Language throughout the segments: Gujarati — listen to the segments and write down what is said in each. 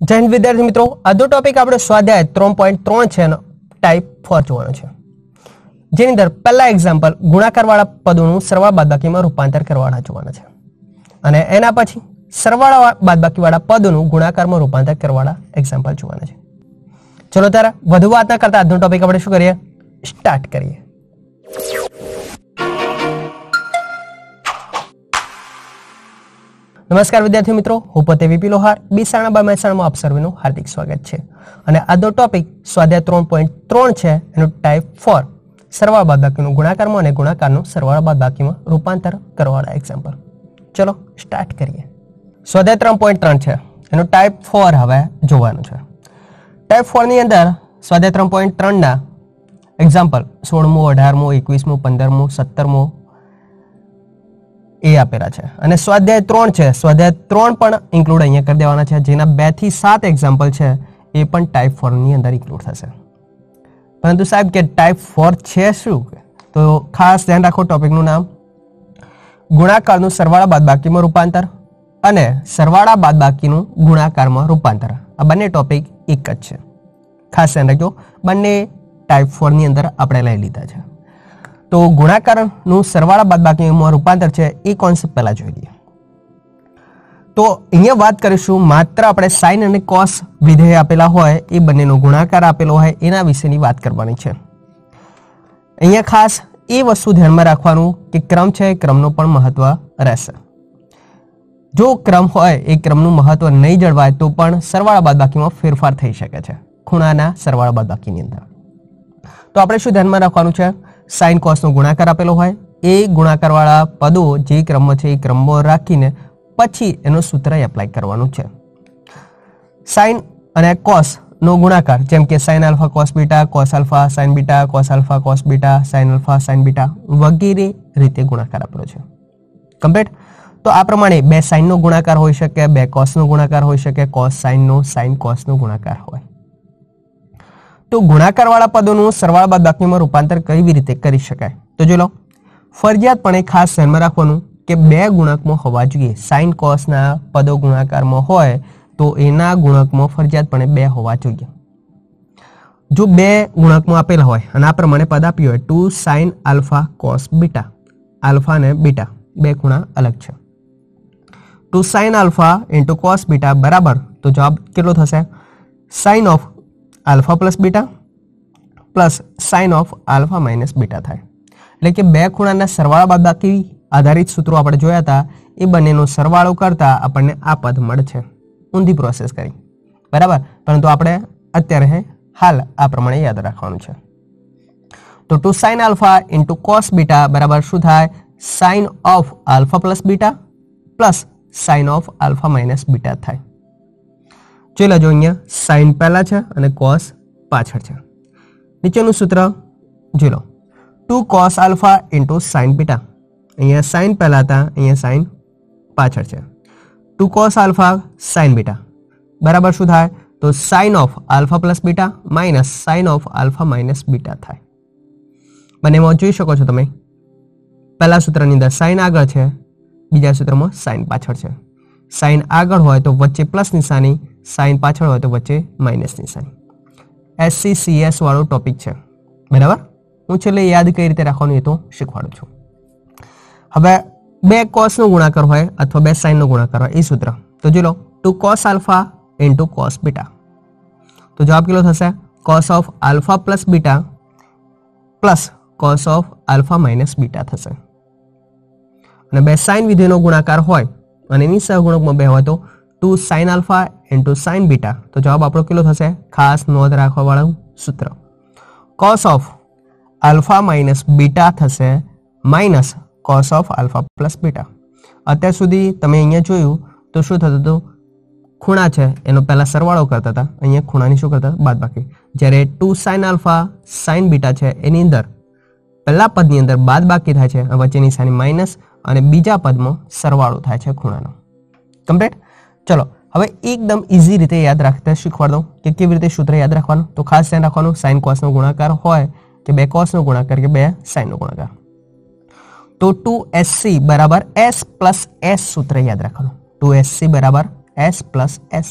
જય હિન્દ વિદ્યાર્થી મિત્રો, આજનો ટોપિક આપણો સ્વાધ્યાય 3.3 છે એનો ટાઈપ 4 જોવાનો છે, જેની અંદર પહેલા એક્ઝામ્પલ ગુણાકારવાળા પદોનું સરવાળા બાદબાકીમાં રૂપાંતર કરવાના જોવાના છે અને એના પછી સરવાળા બાદબાકીવાળા પદોનું ગુણાકારમાં રૂપાંતર કરવાના એક્ઝામ્પલ જોવાના છે. ચલો ત્યારે વધુ વાત ના કરતા આજનો ટોપિક આપણે શું કરીએ, સ્ટાર્ટ કરીએ. નમસ્કાર વિદ્યાર્થી મિત્રો, હું પોતે વીપી લોહાર બીસાણા બાય મહેસાણામાં આપ સર્વેનું હાર્દિક સ્વાગત છે અને આજનો ટોપિક સ્વાધ્યાય 3.3 છે એનો ટાઈપ 4 સરવાળા બાદબાકીનું ગુણાકારમાં અને ગુણાકારનું સરવાળા બાદબાકીમાં રૂપાંતર કરવાના એક્ઝામ્પલ. ચલો સ્ટાર્ટ કરીએ. સ્વાધ્યાય 3.3 છે એનો ટાઈપ 4 હવે જોવાનું છે. ટાઈપ 4 ની અંદર સ્વાધ્યાય 3.3 ના એક્ઝામ્પલ 16મો 18મો 21મો 15મો 17મો એ આપેલા છે અને સ્વાધ્યાય 3 છે. સ્વાધ્યાય 3 પણ ઇન્ક્લુડ અહીંયા કરી દેવાના છે, જેના 2 થી 7 એક્ઝામ્પલ છે એ પણ ટાઈપ 4 ની અંદર ઇન્ક્લુડ થશે. પરંતુ સાહેબ કે ટાઈપ 4 છે શું, તો ખાસ ધ્યાન રાખો ટોપિકનું નામ ગુણાકારનું સરવાળા બાદબાકીમાં રૂપાંતર અને સરવાળા બાદબાકીનું ગુણાકારમાં રૂપાંતર. આ બંને ટોપિક એક જ છે, ખાસ ધ્યાન રાખજો. બંને ટાઈપ 4 ની અંદર આપણે લઈ લીધા છે. તો ગુણાકારનું સરવાળા બાદબાકીમાં રૂપાંતર છે એ કોન્સેપ્ટ પહેલા જોઈ લઈએ. તો અહીંયા વાત કરીશું માત્ર આપણે સાઇન અને કોસ વિધેય આપેલા હોય એ બંનેનો ગુણાકાર આપેલો હોય એના વિશેની વાત કરવાની છે. અહીંયા ખાસ એ વસ્તુ ધ્યાનમાં રાખવાનું કે ક્રમ છે, ક્રમનો પણ મહત્વ રહેશે. જો ક્રમ હોય એ ક્રમનું મહત્વ નહીં જળવાય તો પણ સરવાળા બાદબાકીમાં ફેરફાર થઈ શકે છે ખૂણાના સરવાળા બાદબાકીની અંદર. તો આપણે શું ધ્યાનમાં રાખવાનું છે, સાઇન કોસનો ગુણાકાર આપેલો હોય એ ગુણાકારવાળા પદો જે ક્રમમાં છે એ ક્રમમાં રાખીને પછી એનો સૂત્ર એપ્લાય કરવાનું છે. સાઇન અને કોસનો ગુણાકાર જેમ કે sign alpha cos beta, cos alpha sign beta, cos alpha cos beta, sine alpha sign beta વગેરે રીતે ગુણાકાર આપેલો છે. કમ્પ્લીટ. તો આ પ્રમાણે બે સાઇનનો ગુણાકાર હોઈ શકે, બે કોસનો ગુણાકાર હોઈ શકે, કોસ સાઇનનો, સાઇન કોસનો ગુણાકાર હોય. તો ગુણાકારવાળા પદોનું સરવાળા બાદબાકીમાં રૂપાંતર કેવી રીતે કરી શકાય, તો જો લો ફરજિયાતપણે ખાસ ધ્યાનમાં રાખવાનું કે બે ગુણકમાં હોવા જોઈએ. સાઇન કોસના પદો ગુણાકારમાં હોય તો એના ગુણકમાં ફરજિયાતપણે બે હોવા જોઈએ. જો બે ગુણકમાં આપેલા હોય અને આ પ્રમાણે પદ આપ્યું હોય 2 sine alpha cos beta, alpha અને બીટા બે ખૂણા અલગ છે, 2 sine alpha into cos beta બરાબર, તો જવાબ કેટલો થશે, sine of alpha plus beta plus sine of alpha minus beta થાય. એટલે કે બે ખૂણાના સરવાળા બાદબાકી આધારિત સૂત્રો આપણે જોયા હતા એ બંનેનો સરવાળો કરતા આપણને આ પદ મળે છે, ઊંધી પ્રોસેસ કરી બરાબર. પરંતુ આપણે અત્યારે હાલ આ પ્રમાણે યાદ રાખવાનું છે. તો 2 sine alpha into cos beta બરાબર શું થાય, sine of alpha plus beta plus sine of alpha minus beta થાય. જોઈ લેજો અહીંયા સાઇન પહેલા છે અને કોસ પાછળ છે. નીચેનું સૂત્ર જોઈ લો, 2 cos alpha into sign beta. અહીંયા સાઇન પહેલા હતા, અહીંયા સાઇન પાછળ છે. 2 કોસ આલ્ફા સાઇન બીટા બરાબર શું થાય, તો sine of alpha plus beta minus sine of alpha minus beta થાય. બંનેમાં જોઈ શકો છો તમે, પહેલા સૂત્રની અંદર સાઇન આગળ છે, બીજા સૂત્રમાં સાઇન પાછળ છે. સાઇન આગળ હોય તો વચ્ચે પ્લસ નિશાની, સાઇન પાછળ હોય તો વચ્ચે માઇનસ નિશાની. SCCS વાળો ટોપિક છે બરાબર. હું છેલ્લે યાદ કઈ રીતે રાખવાનું એ તો શીખવાડું છું. હવે બે કોસનો ગુણાકાર હોય અથવા બે સાઇનનો ગુણાકાર હોય એ સૂત્ર તો જોઈ લો, 2 cos alpha into cos beta, તો જવાબ કેટલો થશે, cos of alpha plus beta plus cos of alpha minus beta થશે. અને બે સાઇન વિધેયનો ગુણાકાર હોય અને એની સહગુણકમાં બે હોય તો 2 sine alpha into sign beta, તો જવાબ આપણો કેટલો થશે, ખાસ નોંધ રાખવા વાળું સૂત્ર cos of alpha minus beta થશે minus cos of alpha plus beta. અત્યાર સુધી તમે અહીંયા જોયું તો શું થતું હતું, ખૂણા છે એનો પહેલા સરવાળો કરતા હતા, અહીંયા ખૂણાની શું કરતા બાદબાકી. જ્યારે 2 સાઇન આલ્ફા સાઇન બીટા છે એની અંદર પહેલા પદની અંદર બાદબાકી થાય છે, વચ્ચેની નિશાની માઇનસ અને બીજા પદમાં સરવાળો થાય છે ખૂણાનો. કમ્પ્લીટ. ચલો હવે એકદમ ઇઝી રીતે યાદ રાખતા શીખવાડ દઉં કે કેવી રીતે સૂત્ર યાદ રાખવાનું. તો ખાસ ધ્યાન રાખવાનું, સાઇન કોસનો ગુણાકાર હોય કે બે કોસનો ગુણાકાર કે બે સાઇનનો ગુણાકાર, તો 2SC બરાબર S પ્લસ S સૂત્ર યાદ રાખવાનું. 2SC બરાબર S પ્લસ S.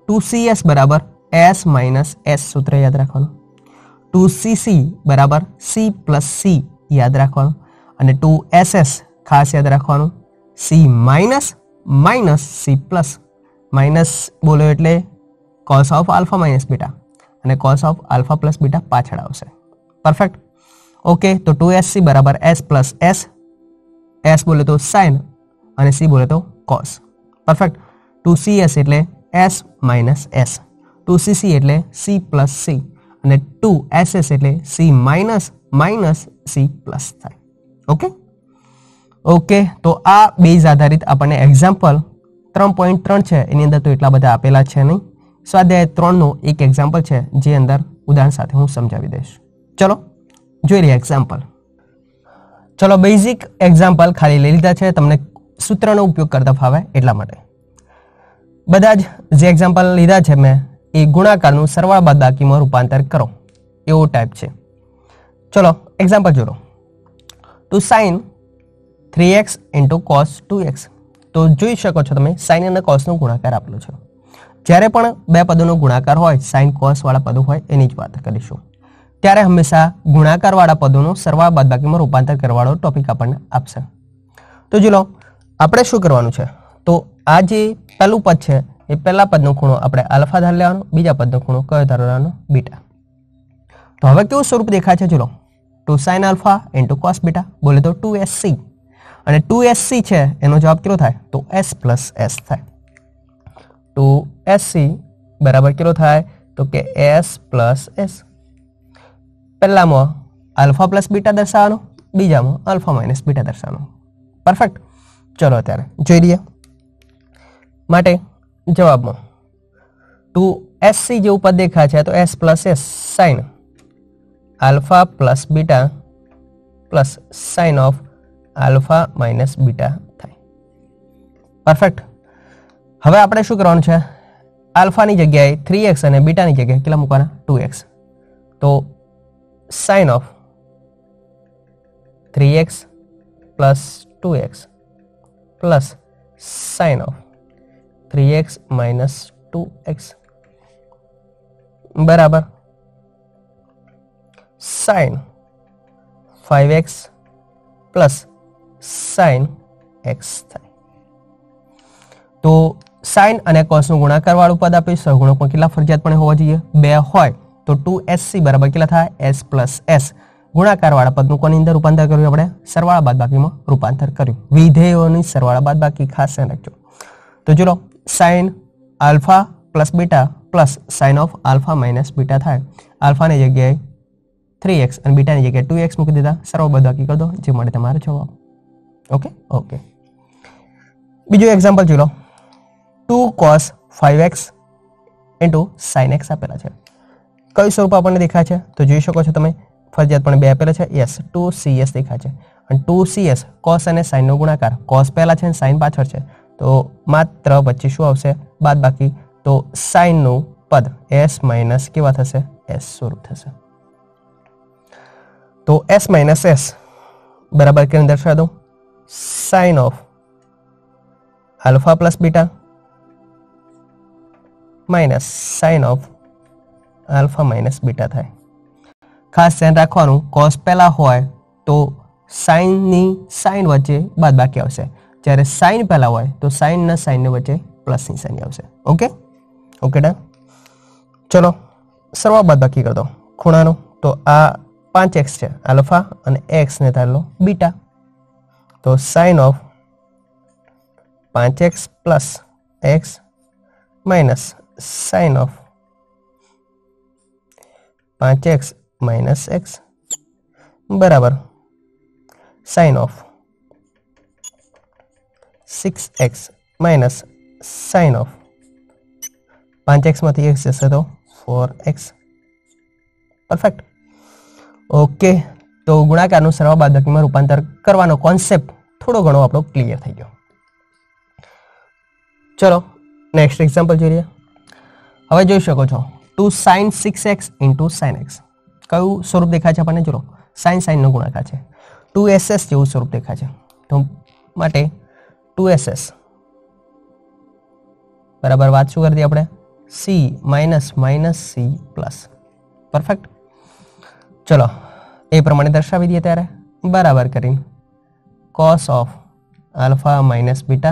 2CS बराबर S माइनस S सूत्र याद रखवानुं 2CC बराबर C प्लस C याद रखवानुं अने 2SS खास याद रखवानुं C minus minus C plus minus बोलो एटले cos of alpha minus beta अने cos of alpha plus beta पाछळ आवशे परफेक्ट ओके तो 2SC बराबर S प्लस S S बोले तो sin અને C बोले तो cos परफेक्ट 2CS એટલે S माइनस S 2CC એટલે C प्लस C અને 2SS એટલે C minus minus C plus થાય ओके ओके तो आ बेज आधारित આપણને एग्जाम्पल 3.3 છે એની અંદર તો એટલા બધા આપેલા છે નહીં સ્વાધ્યાય 3 નો એક એક્ઝામ્પલ છે જે અંદર ઉદાહરણ સાથે હું સમજાવી દઈશ ચલો જોઈ લઈએ એક્ઝામ્પલ ચલો બેઝિક એક્ઝામ્પલ ખાલી લઈ લીધા છે તમને સૂત્રનો ઉપયોગ કરતા ફાવે એટલા માટે બધા જ જે એક્ઝામ્પલ લીધા છે મેં એ ગુણાકારનું સરવાળા બાદબાકીમાં રૂપાંતર કરો એવો ટાઈપ છે ચલો એક્ઝામ્પલ જોડો તો sin 3x * cos 2x તો જોઈ શકો છો તમે sin અને cos નો ગુણાકાર આપેલો છે જ્યારે પણ બે પદોનો ગુણાકાર હોય sin cos વાળા પદો હોય એની જ વાત કરીશું ત્યારે હંમેશા ગુણાકાર વાળા પદોનો સરવાળા બાદબાકીમાં રૂપાંતર કરવાળો ટોપિક આપણને આપશે તો જો લો આપણે શું કરવાનું છે તો આ જે પહેલું પદ છે એ પહેલા પદનો ખૂણો આપણે આલ્ફા ધાર લેવાનો બીજા પદનો ખૂણો કયો ધાર લેવાનો બીટા તો હવે કેવું સ્વરૂપ દેખાય છે જો લો 2 sin alpha * cos बीटा बोले तो 2SC અને 2SC છે એનો જવાબ કેટલો થાય તો S + S થાય 2SC બરાબર કેટલો થાય તો કે S + S પહેલામાં આલ્ફા પ્લસ બીટા દર્શાવવાનો બીજામાં આલ્ફા માઈનસ બીટા દર્શાવવાનો પરફેક્ટ ચલો અત્યારે જોઈ લઈએ માટે જવાબમાં 2SC જેવું પદ દેખાય છે તો S + S sin alpha plus beta plus sign of alpha minus beta थाय परफेक्ट હવે આપણે શું કરવાનું છે આલ્ફા ની જગ્યાએ 3x અને બીટા ની જગ્યાએ કેટલા મૂકવાના 2x તો sin of 3x plus 2x plus sin of 3x minus 2x बराबर sin 5x plus sin x થાય તો sin અને cos નું ગુણાકાર વાળું પદ આપે સહગુણક પણ કેટલા ફરજિયાતપણે હોવા જોઈએ 2 હોય તો 2SC બરાબર કેટલા થાય S + S ગુણાકાર વાળા પદનું કોની અંદર રૂપાંતર કર્યું આપણે સરવાળા બાદબાકીમાં રૂપાંતર કર્યું વિધેયોની સરવાળા બાદબાકી ખાસ ધ્યાન રાખજો તો ચલો sin alpha plus beta plus sin of alpha minus beta થાય alpha ની જગ્યાએ 3x અને बीटा ની જગ્યાએ 2x મૂકી દીધા સરવાળા બાદબાકી કરી દો જે મળે તમારો જવાબ ઓકે ઓકે બીજો એક્ઝામ્પલ જોઈ લો 2 cos 5x * sin x આપેલા છે કયું સ્વરૂપ આપણને દેખાય છે તો જોઈ શકો છો તમે ફરજિયાતપણે બે આપેલા છે યસ 2CS દેખાય છે અને 2CS cos અને sin નો ગુણાકાર cos પહેલા છે અને sin પાછળ છે તો માત્ર વચ્ચે શું આવશે બાદબાકી તો sin નું પદ s માઈનસ કેવા થશે s સ્વરૂપ થશે तो S माइनस S बराबर के अंदर दर्शा दो sine of alpha plus beta minus sine of alpha minus beta थाय खास ध्यान राखवानुं cos पहला होय तो साइन नी साइन वच्चे बादबाकी आवशे ज्यारे साइन पहला होय तो साइन ना साइन ने वच्चे प्लस नी साइन आवशे ओके ओके डन चलो सरवाळा बादबाकी कर दो खूणानो तो आ 5x છે अल्फा અને x ને ધાર લો बीटा तो sin of 5x plus x minus sin of 5x minus x बराबर sin of 6x minus sin of 5x માંથી x જશે તો 4x परफेक्ट ओके तो गुणाकारનું સરવાળા બાદબાકીમાં રૂપાંતર કરવાનો કોન્સેપ્ટ થોડો ઘણો આપણો ક્લિયર થઈ ગયો ચલો નેક્સ્ટ એક્ઝામ્પલ જોઈએ હવે જોઈ શકો છો 2 sin 6x * sin x કયું સ્વરૂપ દેખાય છે આપણને જોલો sin નો ગુણાકાર છે 2SS જેવું સ્વરૂપ દેખાય છે તો માટે 2SS બરાબર વાત શું કરી દી આપણે c minus minus c plus. Perfect. चलो ए प्रमाणे दर्शावी दीए त्यारे बराबर करीने cos of alpha minus beta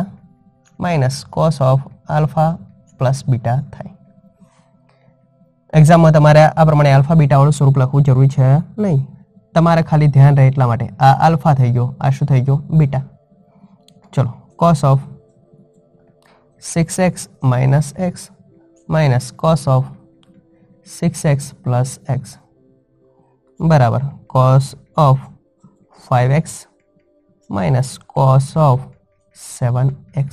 minus cos of alpha plus beta थाय। एक्जाम में तमारे आ प्रमाणे अल्फा बीटा वाळुं स्वरूप लखવું જરૂરી છે नहीं, तमारे खाली ध्यान रहे એટલા માટે आ अल्फा થઈ ગયો, आ શું થઈ ગયો बीटा। चलो cos of 6x minus x minus cos of 6x plus x बराबर cos of 5x minus cos of 7x।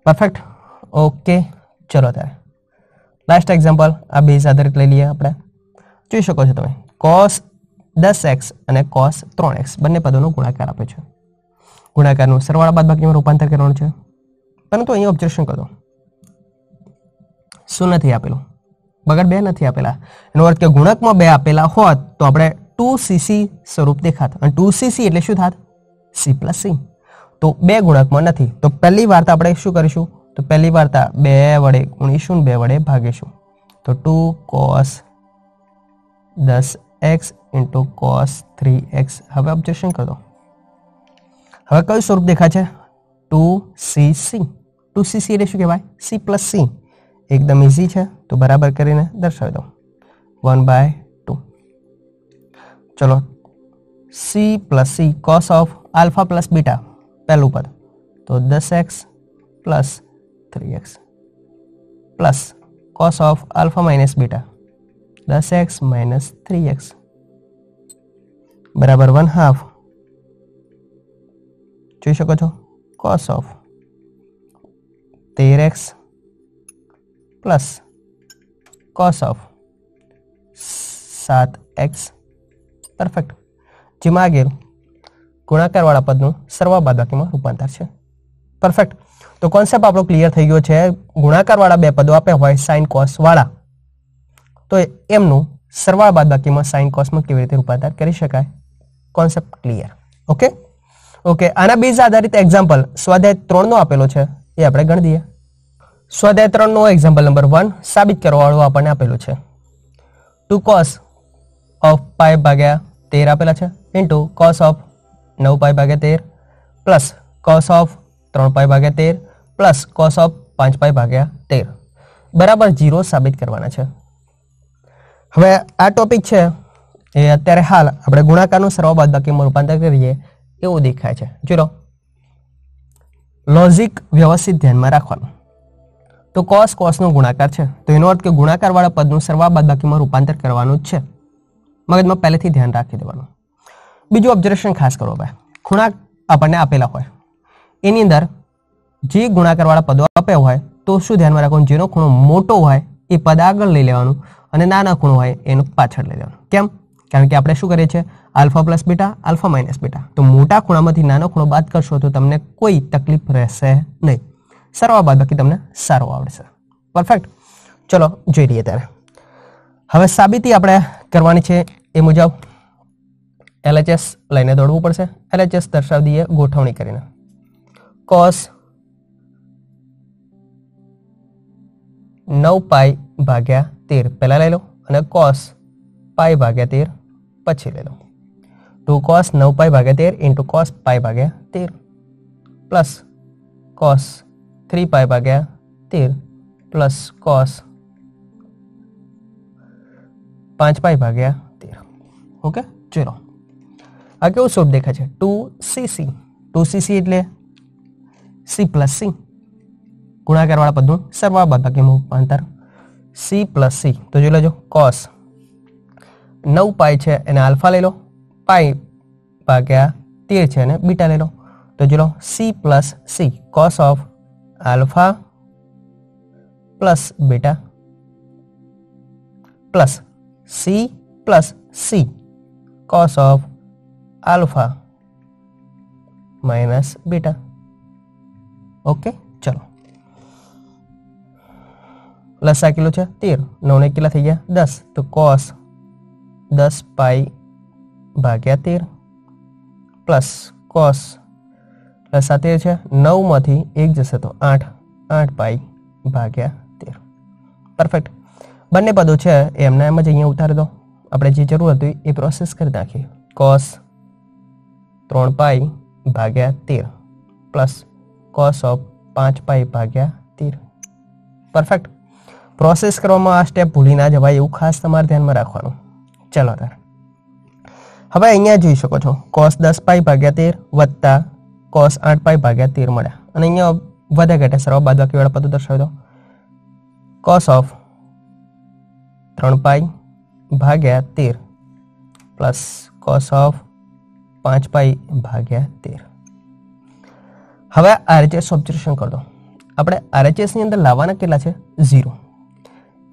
Perfect. Okay चलो त्यारे लास्ट एक्जाम्पल आ बेस आधारित लई लीए आपणे। જોઈ શકો છો તમે cos 10x અને cos 3x બંને પદોનો ગુણાકાર આપે છે। ગુણાકારનું સરવાળા બાદબાકીમાં રૂપાંતર કરવાનું છે, પરંતુ અહીં ઓબ્ઝર્વેશન કરો શું નથી આપેલું, બગડ 2 નથી આપેલા। એનો અર્થ કે ગુણકમાં 2 આપેલા હોત તો આપણે 2cc સ્વરૂપ દેખાત, અને 2cc એટલે શું થાત c + c। તો 2 ગુણકમાં નથી, તો પહેલી વાર્તા આપણે શું કરીશું, तो पहली वार्ता 2 वडे गुणीशुं 2 वडे भागीशुं, तो 2 cos 10x into cos 3x। हवे ऑब्जेक्शन कर दो, हवे कયું स्वरूप देखाय छे 2cc। 2cc એટલે શું કહેવાય c + c। एकदम इजी है, तो बराबर करीने दर्शावी दो 1/2। चलो c + c cos of alpha plus beta पहलू पद, तो 10x plus 3x plus cos of alpha minus beta 10x minus 3x बराबर 1/2। જોઈ શકો છો cos of 13x plus cos of 7x। Perfect. જેમાં આગળ ગુણાકાર વાળા પદનું સરવાળા બાદબાકીમાં રૂપાંતર છે। परफेक्ट। तो कॉन्सेप्ट आपको क्लियर થઈ ગયો છે। ગુણાકાર વાળા બે પદો આપ્યા હોય sin cos વાળા, તો એમનું સરવાળા બાદબાકીમાં sin cos માં કેવી રીતે રૂપાંતર કરી શકાય, કન્સેપ્ટ ક્લિયર। ઓકે ઓકે આના બેઝ આધારિત એક્ઝામ્પલ સ્વાધ્યાય 3 નો આપેલો છે, એ આપણે ગણી દઈએ। સ્વાધ્યાય 3 નો એક્ઝામ્પલ નંબર 1 સાબિત કરવા વાળું આપણને આપેલું છે 2 cos of pi ભાગ્યા 13 આપેલા છે ઇન્ટુ cos of 9 pi ભાગ્યા 13 પ્લસ cos of 3 pi ભાગ્યા 13 प्लस cos ऑफ 5 पाई भाग्या 13 बराबर 0 साबित करवाना है। हवे आ टॉपिक है ए अत्यारे हाल આપણે ગુણાકારનું સરવાળા બાદબાકીમાં રૂપાંતર કરીએ એવું દેખાય છે। ચલો लॉजिक व्यवस्थित ધ્યાનમાં રાખવાનું। तो cos નો ગુણાકાર છે, તો એનો અર્થ કે ગુણાકાર વાળા પદનું સરવાળા બાદબાકીમાં રૂપાંતર કરવાનું જ છે। મગજમાં પહેલેથી ધ્યાન રાખી દેવાનું। બીજું ઓબ્ઝર્વેશન ખાસ કરો, ભાઈ ખૂણા આપણને આપેલા હોય એની અંદર જે ગુણાકાર वाला पदों आप्या होय तो शुं ध्यान में राखवानुं, जेनो खूणो मोटो होय ए पद आगळ लई लेवानुं अने नाना खूणो होय एनो पाछळ लई लेवानुं। केम? कारण के आपणे शुं करीए छीए alpha plus beta alpha minus beta, तो मोटा खूणामांथी नानो खूणो बाद करशो तो तमने कोई तकलीफ रहेशे नहीं, सरवाळा बादबाकी तमने सारो आवडशे। परफेक्ट। चलो जोई लईए त्यारे। हवे साबिती आपणे करवानी छे ए मुजब LHS लईने दौड़वुं पड़शे। LHS दर्शावी दीए गोठवणी करीने। cos 9 पाई भाग्या 13 पहला ले लो અને cos पाई भाग्या 13 પછી ले लो। 2 cos 9 पाई भाग्या 13 इंटू cos पाई भाग्या 13 प्लस cos 3 पाई भाग्या 13 प्लस cos 5 पाई भाग्या 13। ओके चलो आ केवुं स्वरूप देखाय छे 2cc। 2cc એટલે c प्लस c गुणाकार वाला पदનું સરવાળા બાદબાકીમાં રૂપાંતર c प्लस c। तो जो लेजो cos 9 पाई है एने अल्फा ले लो, पाई भाग्या 13 है एने बीटा ले लो, तो जो लो c plus c cos of alpha plus beta plus c plus c cos of alpha minus beta. Okay चलो लसा किलो है 13, 9 ने किला थी गया 10, तो cos 10 पाई भाग्या 13 प्लस cos लसा 13 है 9 में 1 जैसे तो 8 पाई ભાગ્યા 13. પરફેક્ટ. બંને પદો છે એમના એમ જ અહીંયા ઉતારી દો. આપણે જે જરૂર હતી એ પ્રોસેસ કરી નાખીએ. cos 3 પાઈ ભાગ્યા 13 પ્લસ cos ઓફ 5 પાઈ ભાગ્યા 13. પરફેક્ટ. પ્રોસેસ કરવામાં આ સ્ટેપ ભૂલી ના જવાય એવું ખાસ તમારે ધ્યાનમાં રાખવાનું. ચલો ત્યારે હવે અહીંયા જોઈ શકો છો cos 10 પાઈ ભાગ્યા 13 વત્તા cos 8 પાઈ ભાગ્યા 13 મળ્યા. અને અહીંયા વધે ઘટે સરળ બાદબાકીવાળા પદો દર્શાવી દો. cos ઓફ 3 પાઈ ભાગ્યા 13 પ્લસ cos ઓફ 5 પાઈ ભાગ્યા 13. હવે RHS સબસ્ટિટ્યુશન કરી દો. આપણે RHS ની અંદર લાવવાના કેટલા છે? 0.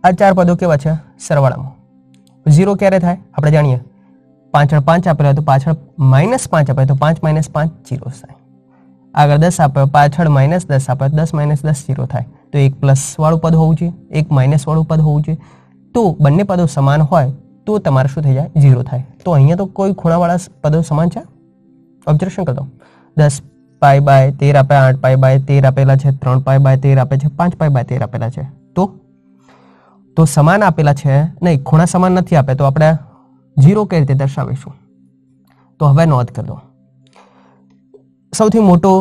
આ ચાર પદો કેવા છે? સરવાળામાં 0 ક્યારે થાય? આપણે જાણીએ પાછળ 5 આપેલા હોય તો પાછળ -5 આપે તો 5 - 5 0 થાય. આગળ 10 આપે પાછળ -10 આપે 10 - 10 0 થાય. તો એક પ્લસ વાળું પદ હોવું જોઈએ, એક માઇનસ વાળું પદ હોવું જોઈએ. તો બંને પદો સમાન હોય તો તમારે શું થઈ જાય? 0 થાય. તો અહીંયા તો કોઈ ખૂણાવાળા પદો સમાન છે? ઓબ્ઝર્વેશન કરી દો. 10 પાઈ બાય 13 આપે, 8 પાઈ બાય 13 આપેલા છે, 3 પાઈ બાય 13 આપે છે, 5 પાઈ બાય 13 આપેલા છે. તો સમાન આપેલા છે નહીં, ખૂણા સમાન નથી આપે તો આપણે 0 કઈ રીતે દર્શાવીશું? તો હવે નોંધ કરી દો. સૌથી મોટો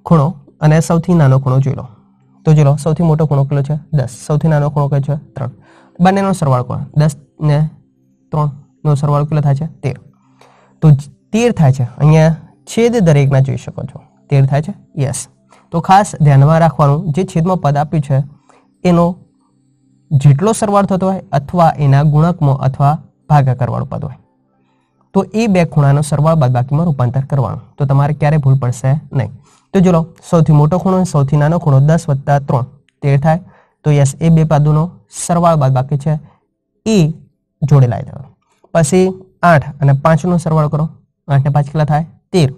ખૂણો અને સૌથી નાનો ખૂણો જોઈ લો. તો જોઈ લો સૌથી મોટો ખૂણો કેટલો છે? 10. સૌથી નાનો ખૂણો કયો છે? 3. બંનેનો સરવાળો કરો. 10 ને 3 નો સરવાળો કેટલો થાય છે? 13. તો 13 થાય છે. અહીંયા છેદ દરેકના જોઈ શકો છો. 13 થાય છે. યસ. તો ખાસ ધ્યાનમાં રાખવાનું જે છેદમાં પદ આપ્યું છે એનો જેટલો સરવાળો થતો હોય અથવા એના ગુણકમાં અથવા ભાગાકાર વાળું પદ હોય તો એ બે ખૂણાનો સરવાળો બાદબાકીમાં રૂપાંતર કરવાનું. તો તમારે ક્યારે ભૂલ પડશે નહીં. તો જો સૌથી મોટો ખૂણો સૌથી નાનો ખૂણો 10 + 3 13 થાય. તો યસ એ બે પદોનો સરવાળો બાદબાકી છે એ જોડે લાવી દેવાનો. પછી 8 અને 5 નો સરવાળો કરો. 8 ને 5 કેટલા થાય? 13.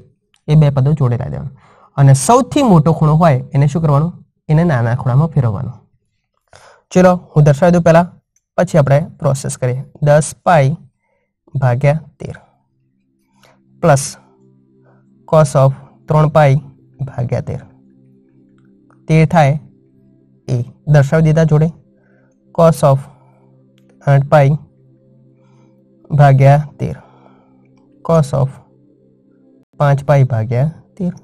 એ બે પદો જોડે લાવી દેવાનું. અને સૌથી મોટો ખૂણો હોય એને શું કરવાનું? એને નાના ખૂણામાં ફેરવવાનો. ચલો હું દર્શાવી દઉં પહેલા, પછી આપણે પ્રોસેસ કરીએ. 10 પાઈ ભાગ્યા 13 પ્લસ cos ઓફ 3 પાઈ ભાગ્યા 13 થાય એ દર્શાવી દીધા જોડે. cos ઓફ 8 પાઈ ભાગ્યા 13 cos ઓફ 5 પાઈ ભાગ્યા 13.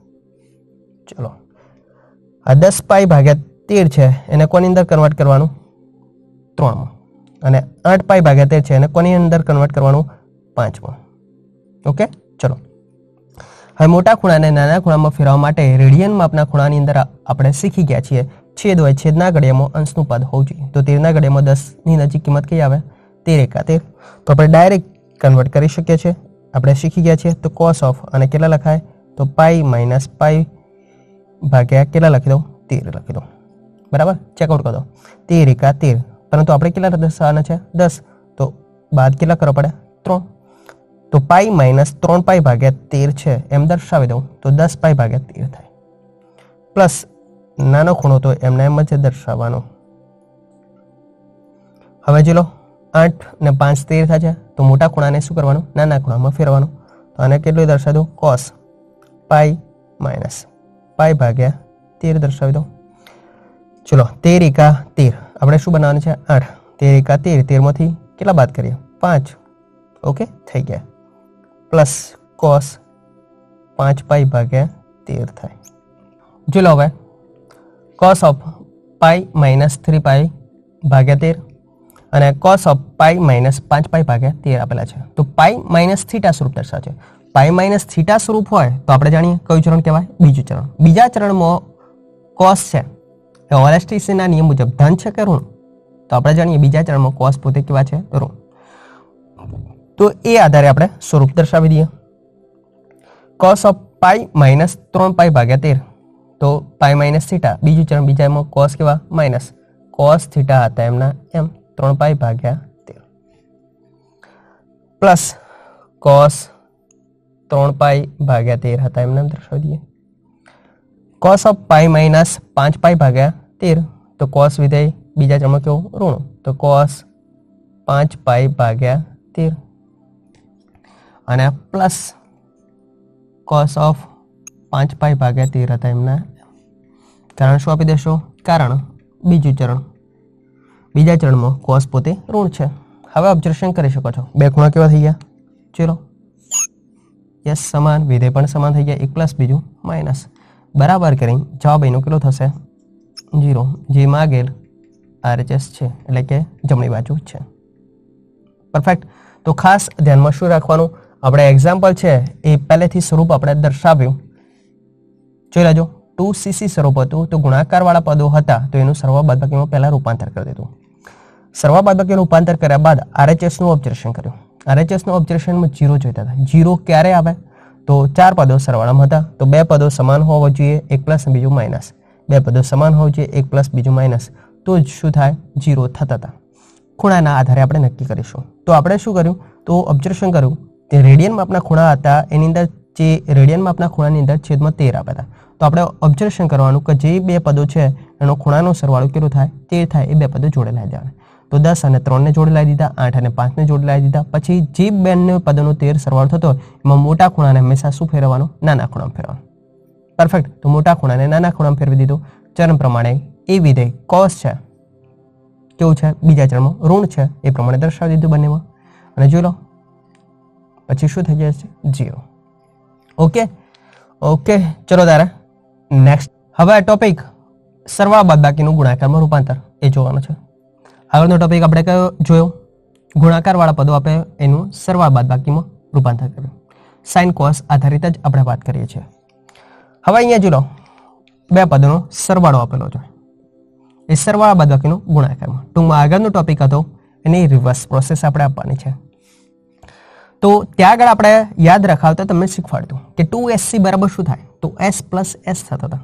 ચલો આ 10 પાઈ ભાગ્યા 13 છે એને કોની અંદર કન્વર્ટ કરવાનું? 3 માં. અને 8 પાઈ ભાગ્યા 13 છે એને કોની અંદર કન્વર્ટ કરવાનું? 5 માં. ઓકે. ચલો હવે મોટા ખૂણાને નાના ખૂણામાં ફેરવવા માટે રેડિયન માપના ખૂણાની અંદર આપણે શીખી ગયા છીએ છેદ હોય, છેદના ઘડિયામાં અંશનું પદ હોવું જોઈએ. તો 13 ના ઘડિયામાં 10 ની નજીક કિંમત કઈ આવે? 13 × 13. તો આપણે ડાયરેક્ટ કન્વર્ટ કરી શકીએ છીએ. આપણે શીખી ગયા છીએ. તો cos ઓફ અને કેટલા લખાય? તો પાઈ માઇનસ પાઈ ભાગ્યા કેટલા લખી દઉં? 13 લખી દઉં. બરાબર. ચેકઆઉટ કરી દો. 13 × 13. પરંતુ આપણે કેટલા દર્શાવવાના છે? 10. તો બાદ કેટલા કરવા પડે? 3. તો પાઈ માઇનસ 3 પાઈ ભાગ્યા 13 છે એમ દર્શાવી દઉં તો 10 પાઈ ભાગ્યા 13 થાય. પ્લસ નાનો ખૂણો તો એમને એમ જ દર્શાવવાનો. હવે જો લો 8 ને 5 13 થાય છે તો મોટા ખૂણાને શું કરવાનું? નાના ખૂણામાં ફેરવાનું. તો આને કેટલું દર્શાવી દઉં? cos પાઈ માઇનસ પાઈ ભાગ્યા 13 દર્શાવી દઉં. ચલો 13 × 13 આપણે શું બનાવવાનું છે? 8. 13 × 13 13 માંથી કેટલા બાદ કરીએ? 5. ઓકે થઈ ગયા. પ્લસ cos 5 પાઈ ભાગ્યા 13 થાય. જો લો હવે cos ઓફ પાઈ માઇનસ 3 પાઈ ભાગ્યા 13 અને cos ઓફ પાઈ માઇનસ 5 પાઈ ભાગ્યા 13 આપેલા છે. તો પાઈ માઇનસ થીટા સ્વરૂપ દર્શાવે છે. પાઈ માઇનસ થીટા સ્વરૂપ હોય તો આપણે જાણીએ કયું ચરણ કહેવાય? બીજું ચરણ. બીજા ચરણમાં cos છે એ ઓરેસ્ટીસના નિયમ મુજબ ધન છે કે ઋણ? તો આપણે જાણીએ બીજા ચરણમાં cos પોતે કેવા છે? ઋણ. તો એ આધારે આપણે સ્વરૂપ દર્શાવી દઈએ. cos ઓફ પાઈ માઇનસ 3 પાઈ ભાગ્યા 13 તો પાઈ માઇનસ થીટા. બીજું ચરણ બીજામાં cos કેવા? માઇનસ cos થીટા હતા એમના એમ 3 પાઈ ભાગ્યા 13 પ્લસ cos 3 પાઈ ભાગ્યા 13 હતા એમને દર્શાવી દઈએ. cos ઓફ પાઈ માઇનસ 5 પાઈ ભાગ્યા 13 તો cos વિધેય બીજા ચરણમાં કેવું? ઋણ. તો cos 5 પાઈ ભાગ્યા 13 અને પ્લસ cos ઓફ 5 પાઈ ભાગ્યા 13 હતા એમના. કારણ શું આપી દેશો? કારણ બીજું ચરણ. બીજા ચરણમાં cos પોતે ઋણ છે. હવે ઓબ્ઝર્વેશન કરી શકો છો, બે ખૂણા કેવા થઈ ગયા? ચલો યસ, સમાન. વિધેય પણ સમાન થઈ ગયા, એક પ્લસ બીજું માઇનસ. બરાબર કરી જવાબ એનો કેટલો થશે? 0. જે માગેલ RHS છે એટલે કે જમણી બાજુ છે. પરફેક્ટ. તો ખાસ ધ્યાનમાં શું રાખવાનું, આપણે એક્ઝામ્પલ છે એ પહેલેથી સ્વરૂપ આપણે દર્શાવ્યું. જોઈ લેજો. 2cc સ્વરૂપ હતું તો ગુણાકારવાળા પદો હતા તો એનું સરવાળા બાદબાકીમાં પહેલા રૂપાંતર કરી દીધું. સરવાળા બાદબાકીનું રૂપાંતર કર્યા બાદ RHS નું ઓબ્ઝર્વેશન કર્યું. RHS નું ઓબ્ઝર્વેશનમાં 0 જોઈતા હતા. 0 ક્યારે આવે? તો 4 પદો સરવાળામાં હતા તો 2 પદો સમાન હોવા જોઈએ, એક પ્લસ બીજું માઇનસ. 2 પદો સમાન હોવું જોઈએ, એક પ્લસ બીજું માઇનસ. તો જ શું થાય? 0 થતા હતા. ખૂણાના આધારે આપણે નક્કી કરીશું. તો આપણે શું કર્યું? તો ઓબ્ઝર્વેશન કર્યું તે રેડિયન માપના ખૂણા હતા, એની અંદર જે રેડિયન માપના ખૂણાની અંદર છેદમાં 13 આપ્યા હતા. તો આપણે ઓબ્ઝર્વેશન કરવાનું કે જે બે પદો છે એનો ખૂણાનો સરવાળો કેટલો થાય? 13 થાય. એ બે પદો જોડે લાવી દેવાના. તો 10 અને 3 ને જોડે લાવી દીધા, 8 અને 5 ને જોડે લાવી દીધા. પછી જે બંને પદોનો 13 સરવાળો થતો એમાં મોટા ખૂણાને હંમેશા શું ફેરવવાનો? નાના ખૂણામાં ફેરવવાનો. પરફેક્ટ. તો મોટા ખૂણાને નાના ખૂણામાં ફેરવી દીધું. ચરણ પ્રમાણે એ વિધેય cos છે કેવું છે? બીજા ચરણમાં ઋણ છે, એ પ્રમાણે દર્શાવી દીધું બંનેમાં. અને જોઈ લો પછી શું થઈ જશે? 0. ઓકે ઓકે, ચલો તારે નેક્સ્ટ. હવે આ ટોપિક સરવાળા બાદબાકીનું ગુણાકારમાં રૂપાંતર એ જોવાનું છે. આગળનો ટોપિક આપણે કયો જોયો? ગુણાકારવાળા પદો આપે એનું સરવાળા બાદબાકીમાં રૂપાંતર કર્યું. સાઇન કોસ આધારિત જ આપણે વાત કરીએ છીએ. હવે અહીંયા જોઈ લો બે પદોનો સરવાળો આપેલો છે, એ સરવાળા બાદબાકીનું ગુણાકારમાં. ટૂંકમાં આગળનો ટોપિક હતો એની રિવર્સ પ્રોસેસ આપણે આપવાની છે. તો ત્યાં આગળ આપણે યાદ રખાવતા તમને શીખવાડતું કે 2SC બરાબર શું થાય? તો S પ્લસ S થતા હતા.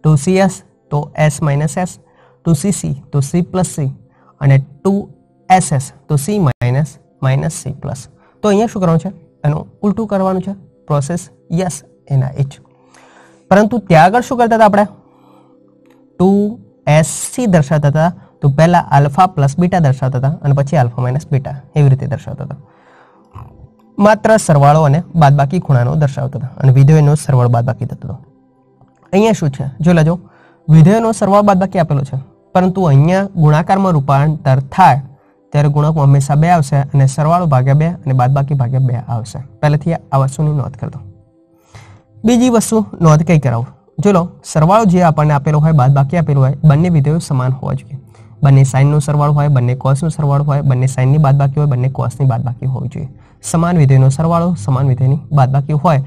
2CS તો S માઇનસ S, 2CC તો C પ્લસ C અને 2SS તો C minus minus C plus. તો અહીંયા શું કરવાનું છે? એનું ઉલટું કરવાનું છે પ્રોસેસ. યસ, એના એ જ. પરંતુ ત્યાં આગળ શું કરતા હતા આપણે? 2SC દર્શાવતા હતા તો પહેલા આલ્ફા પ્લસ બીટા દર્શાવતા હતા અને પછી આલ્ફા માઇનસ બીટા, એવી રીતે દર્શાવતા હતા. માત્ર સરવાળો અને બાદબાકી ખૂણાનો દર્શાવતા હતા અને વિધેયનો સરવાળો બાદબાકી થતો હતો. અહીંયા શું છે? જો લેજો, વિધેયનો સરવાળો બાદબાકી આપેલો છે, પરંતુ અહીંયા ગુણાકારમાં રૂપાંતર થાય ત્યારે ગુણકમાં હંમેશા 2 આવશે અને સરવાળો ભાગ્યા 2 અને બાદબાકી ભાગ્યા 2 આવશે. પહેલેથી આ વસ્તુની નોંધ કરી દો. બીજી વસ્તુ નોંધ કઈ કરાવું? જો લો, સરવાળો જે આપણને આપેલો હોય, બાદબાકી આપેલું હોય, બંને વિધેયો સમાન હોવા જોઈએ. બંને સાઇનનો સરવાળો હોય, બંને કોસનો સરવાળો હોય, બંને સાઇનની બાદબાકી હોય, બંને કોસની બાદબાકી હોવી જોઈએ. સમાન વિધેયનો સરવાળો, સમાન વિધેયની બાદબાકી હોય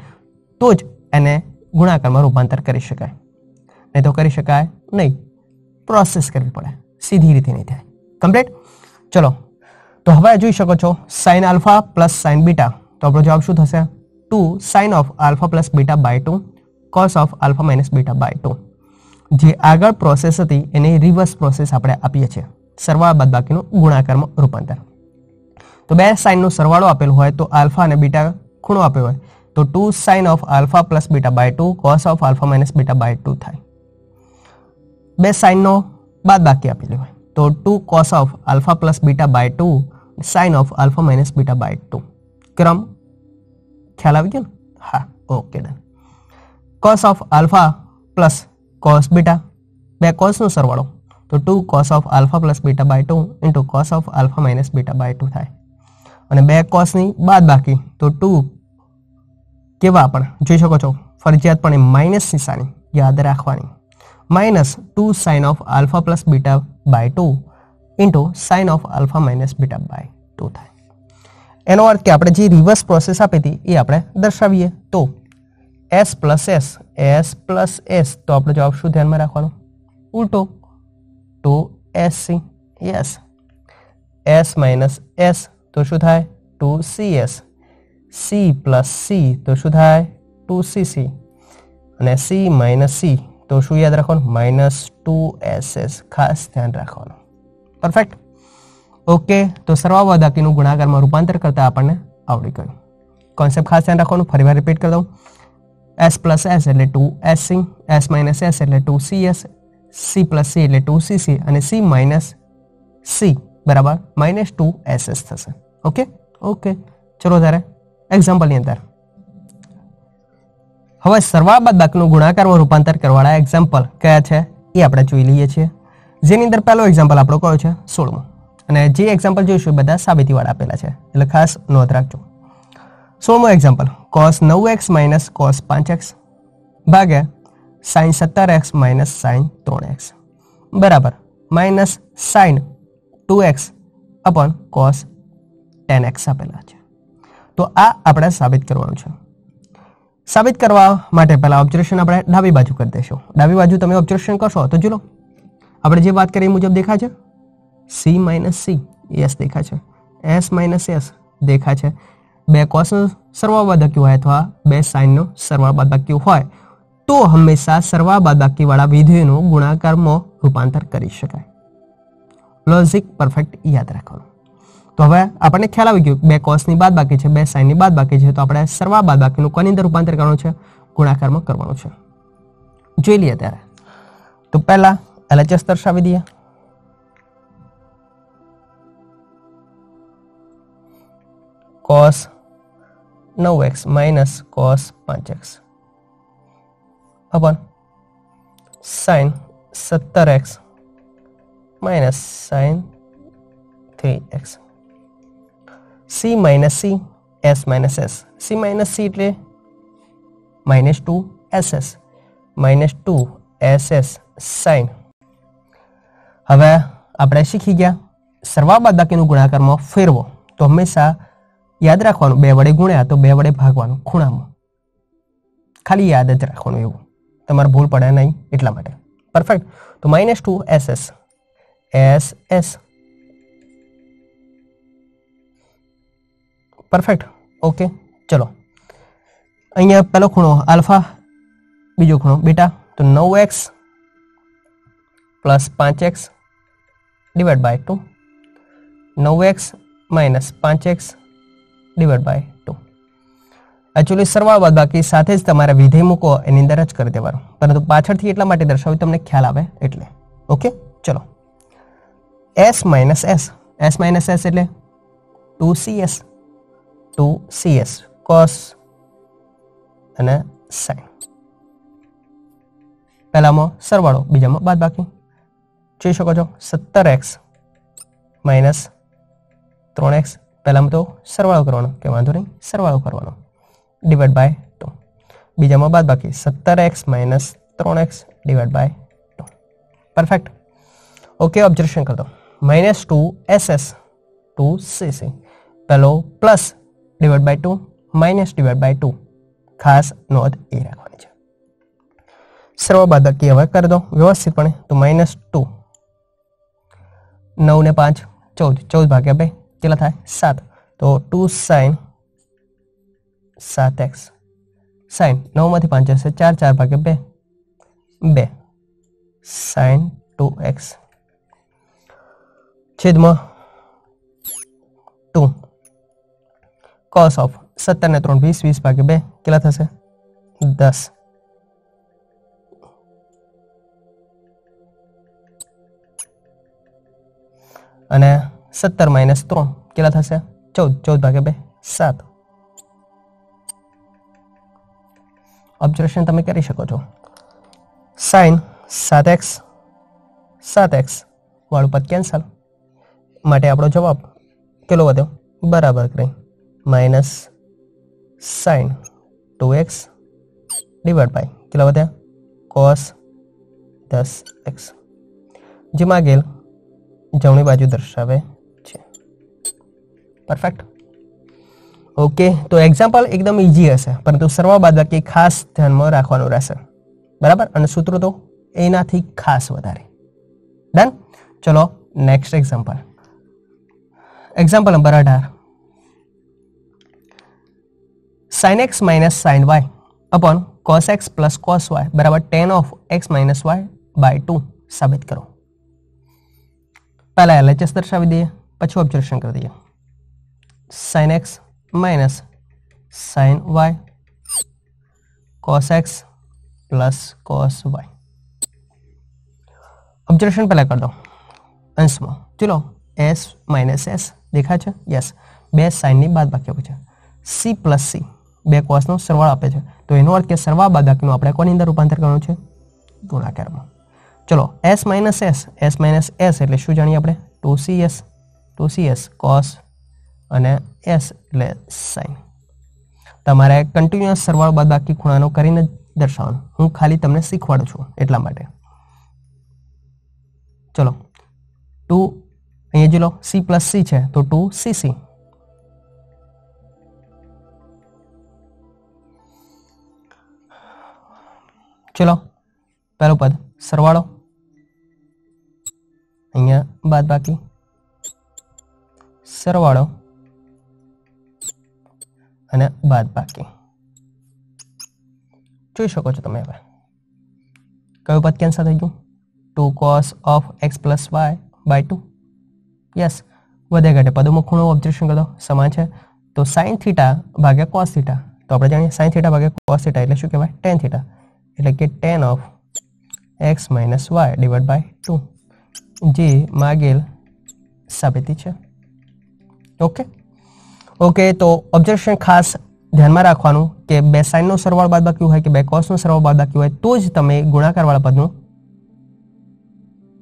તો જ એને ગુણાકારમાં રૂપાંતર કરી શકાય. નહીં તો કરી શકાય નહીં. પ્રોસેસ કરવી પડે, સીધી રીતે નહીં થાય. કમ્પ્લીટ? ચલો, તો હવે જોઈ શકો છો sine alpha plus sine beta. તો આપણો જવાબ શું થશે? 2 sine of alpha plus beta by 2 cos of alpha minus beta by 2. જે આગળ પ્રોસેસ હતી એને રિવર્સ પ્રોસેસ આપણે આપીએ છીએ, સરવાળા બાદબાકીનું ગુણાકારમાં રૂપાંતર. તો બે સાઇનનો સરવાળો આપેલો હોય તો આલ્ફા અને બીટા ખૂણો આપ્યો હોય તો 2 sine of alpha plus beta by 2 cos of alpha minus beta by 2 થાય. બે સાઇનનો બાદબાકી આપેલી હોય તો 2 cos of alpha plus beta by 2 sine of alpha minus beta by 2. ક્રમ ખ્યાલ આવી ગયો ને? હા, okay done. Cos of alpha plus cos beta, બે કોસનો સરવાળો તો 2 cos of alpha plus beta by 2 into cos of alpha minus beta by 2 થાય. અને બે કોસની બાદબાકી તો 2 કેવા પણ જોઈ શકો છો, ફરજિયાતપણે માઇનસ નિશાની યાદ રાખવાની. Minus 2 sine of alpha plus beta by 2 into sine of alpha minus beta by 2 થાય. એનો અર્થ કે આપણે જે રિવર્સ પ્રોસેસ આપી હતી એ આપણે દર્શાવીએ તો S plus S, S plus S, તો આપણો જવાબ શું ધ્યાનમાં રાખવાનો? ઉલટો. તો SC. Yes, S minus S તો શું થાય? 2CS. C પ્લસ C તો શું થાય? 2CC. અને C માઇનસ C તો શું યાદ રાખવાનું? Minus 2SS. ખાસ ધ્યાન રાખવાનું. પરફેક્ટ. ઓકે, તો સરવાળા બાદબાકીનું ગુણાકારમાં રૂપાંતર કરતા આપણને આવડી ગયું. કોન્સેપ્ટ ખાસ ધ્યાન રાખવાનું. ફરીવાર રિપીટ કરી દઉં. S પ્લસ S એટલે 2SC, S માઇનસ S એટલે 2CS, C પ્લસ C એટલે 2CC અને C માઇનસ C બરાબર માઇનસ 2SS થશે. ઓકે ઓકે, ચલો ત્યારે એક્ઝામ્પલની અંદર હવે સરવાળા બાદબાકીનું ગુણાકારમાં રૂપાંતર કરવાવાળા એક્ઝામ્પલ કયા છે એ આપણે જોઈ લઈએ છીએ. જેની અંદર પહેલો એક્ઝામ્પલ આપણો કયો છે 16મો, અને જે એક્ઝામ્પલ જોઈશું એ બધા સાબિતીવાળા આપેલા છે, એટલે ખાસ નોંધ રાખજો. 16મો example cos 9x minus cos 5x ભાગ્યા sin 17x minus sin 3x બરાબર minus sin 2x upon cos 10x આપેલા છે. તો આ આપણે સાબિત કરવાનું છે. સાબિત કરવા માટે પહેલા ઓબ્ઝર્વેશન આપણે ડાબી બાજુ કરી દઈશું. ડાબી બાજુ તમે ઓબ્ઝર્વેશન કરશો તો જો આપણે જે વાત કરી મુજબ દેખાય છે, c માઇનસ c s દેખાય છે, s માઇનસ s દેખાય છે. બે કોસનો સરવાળો બાદબાકી હોય અથવા બે સાઇનનો સરવાળો બાદબાકી હોય તો હંમેશા સરવાળા બાદબાકી વાળા વિધેયનું ગુણાકારમાં રૂપાંતર કરી શકાય. લોજિક પરફેક્ટ યાદ રાખવાનું. તો હવે આપણને ખ્યાલ આવી ગયો બે કોસની બાદબાકી છે, બે સાઇનની બાદબાકી છે, તો આપણે સરવાળા બાદબાકીનું કોની અંદર રૂપાંતર કરવાનું છે? ગુણાકારમાં કરવાનું છે. જોઈ લઈએ ત્યારે. તો પહેલા LHS દર્શાવી દઈએ. cos 9x minus cos 5x upon sin 17x minus sin 3x. c minus c, s minus s. c minus c એટલે minus 2ss minus 2ss sin. હવે આપણે શીખી ગયા સરવાળા બાદબાકીનું ગુણાકારમાં ફેરવો. તો હંમેશા યાદ રાખવાનું બે વડે ગુણ્યા તો બે વડે ભાગવાનું ખૂણામાં. ખાલી યાદ જ રાખવાનું, એવું તમારે ભૂલ પડે નહીં એટલા માટે. પરફેક્ટ. તો minus 2ss ss perfect. Okay ચલો અહીંયા પહેલો ખૂણો આલ્ફા, બીજો ખૂણો બીટા. તો 9x plus 5x divide by 2, 9x minus 5x divide by 2. Actually સરવાળા બાદબાકી સાથે જ તમારે વિધેય મૂકો એની અંદર જ કરી દેવાનું, પરંતુ પાછળથી એટલા માટે દર્શાવ્યું તમને ખ્યાલ આવે એટલે. ઓકે ચલો s minus s, s minus s એટલે 2cs, 2cs cos અને sin. પહેલામાં સરવાળો, બીજામાં બાદબાકી. જોઈ શકો છો 17x માઇનસ 3x. પહેલામાં તો સરવાળો કરવાનો કે વાંધો નહીં, સરવાળો કરવાનો ડિવાઈડ બાય 2. બીજામાં બાદબાકી 17x minus 3x divide by 2. Perfect. Okay observation કરી દો. માઇનસ 2ss 2cc, પહેલો plus divide by 2 minus divide by 2. ખાસ નોંધ એ રાખવાની છે. સરવાળો બાદબાકી હવે કરી દો વ્યવસ્થિતપણે. તો માઇનસ 2, 9 ને 5 14, 14 ભાગ્યા 2 કેટલા થાય? 7. તો 2 sin 7x sin 9 માંથી 5 જશે 4, 4 ભાગ્યા 2 2 sin 2x છેદમાં 2 cos of 17 ને 3 20, 20 ભાગ્યા 2 કેટલા થશે? 10. અને 17 માઇનસ 3 કેટલા થશે? 14, 14 ભાગ્યા 2 7. ઓબ્ઝર્વેશન તમે કરી શકો છો. sin 7x 7x વાળું પદ કેન્સલ, માટે આપણો જવાબ કેટલો વધ્યો? બરાબર કરી minus sin 2x divide by કેટલા વધ્યા? cos 10x. જેમાં ગેલ જમણી બાજુ દર્શાવે છે. પરફેક્ટ. ઓકે તો એક્ઝામ્પલ એકદમ ઈઝી હશે, પરંતુ સરવાળા બાદબાકી ખાસ ધ્યાનમાં રાખવાનું રહેશે. બરાબર, અને સૂત્રો તો એનાથી ખાસ વધારે. ડન. ચલો next example. Example number 18. sin x minus sin y upon cos x plus cos y બરાબર tan of x minus y by 2 સાબિત કરો. પહેલા LHS દર્શાવી દઈએ, પછી ઓબ્ઝર્વેશન કરી દઈએ. sin x minus sin y cos x plus cos y. Observation પહેલા કરી દો અંશમાં. ચલો s minus s દેખાય છે? યસ. બે સાઇનની બાદબાકી આપે છે. c પ્લસ c બે કોસનો સરવાળો આપે છે. તો એનો અર્થ કે સરવાળા બાદબાકીનું આપણે કોની અંદર રૂપાંતર કરવાનું છે? ગુણાકારમાં. ચલો s માઇનસ એસ એટલે શું જાણીએ આપણે 2cs cos અને s એટલે sin. તમારે કન્ટિન્યુઅસ સરવાળો બાદબાકી ખૂણાનો કરીને દર્શાવવાનું. હું ખાલી તમને શીખવાડું છું એટલા માટે. ચલો 2 અહીંયા જો લો c પ્લસ c છે તો 2cc. ચલો પહેલું પદ સરવાળો, અહીંયા બાદબાકી, સરવાળો અને બાદબાકી. જોઈ શકો છો તમે. હવે કયું પદ કેન્સલ થઈ ગયું? 2 cos of x plus y by 2. Yes, વધે ઘટે પદોમાં ખૂણો ઓબ્ઝર્વેશન કરો સમાન છે તો sin થીટા ભાગ્યા cos થીટા. તો આપણે જાણીએ sin થીટા ભાગ્યા cos થીટા એટલે શું કહેવાય? tan theta. એટલે કે tan of x minus y divided by 2, જે માગેલ સાબિતી છે. ઓકે, તો ઓબ્ઝર્વેશન ખાસ ધ્યાનમાં રાખવાનું કે બે સાઇનનો સરવાળો બાદબાકી હોય કે બે કોસનો સરવાળો બાદબાકી હોય તો જ તમે ગુણાકારવાળા પદનું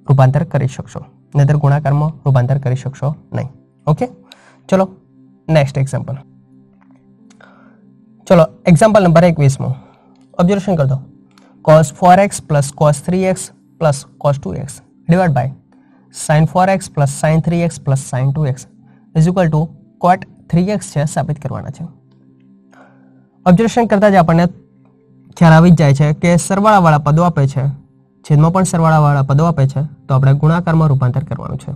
રૂપાંતર કરી શકશો, નહીતર ગુણાકારમાં રૂપાંતર કરી શકશો નહીં. ઓકે, ચલો નેક્સ્ટ એક્ઝામ્પલ. ચલો એક્ઝામ્પલ નંબર 21 ઓબ્ઝર્વેશન કરતો cos 4x plus cos 3x plus cos 2x divided by sin 4x plus sin 3x plus sin 2x is equal to cot 3x છે સાબિત કરવાના છે. ઓબ્ઝર્વેશન કરતા જ આપણને ખ્યાલ આવી જ જાય છે કે સરવાળાવાળા પદો આપે છે, છેદમાં પણ સરવાળાવાળા પદો આપે છે તો આપણે ગુણાકારમાં રૂપાંતર કરવાનું છે.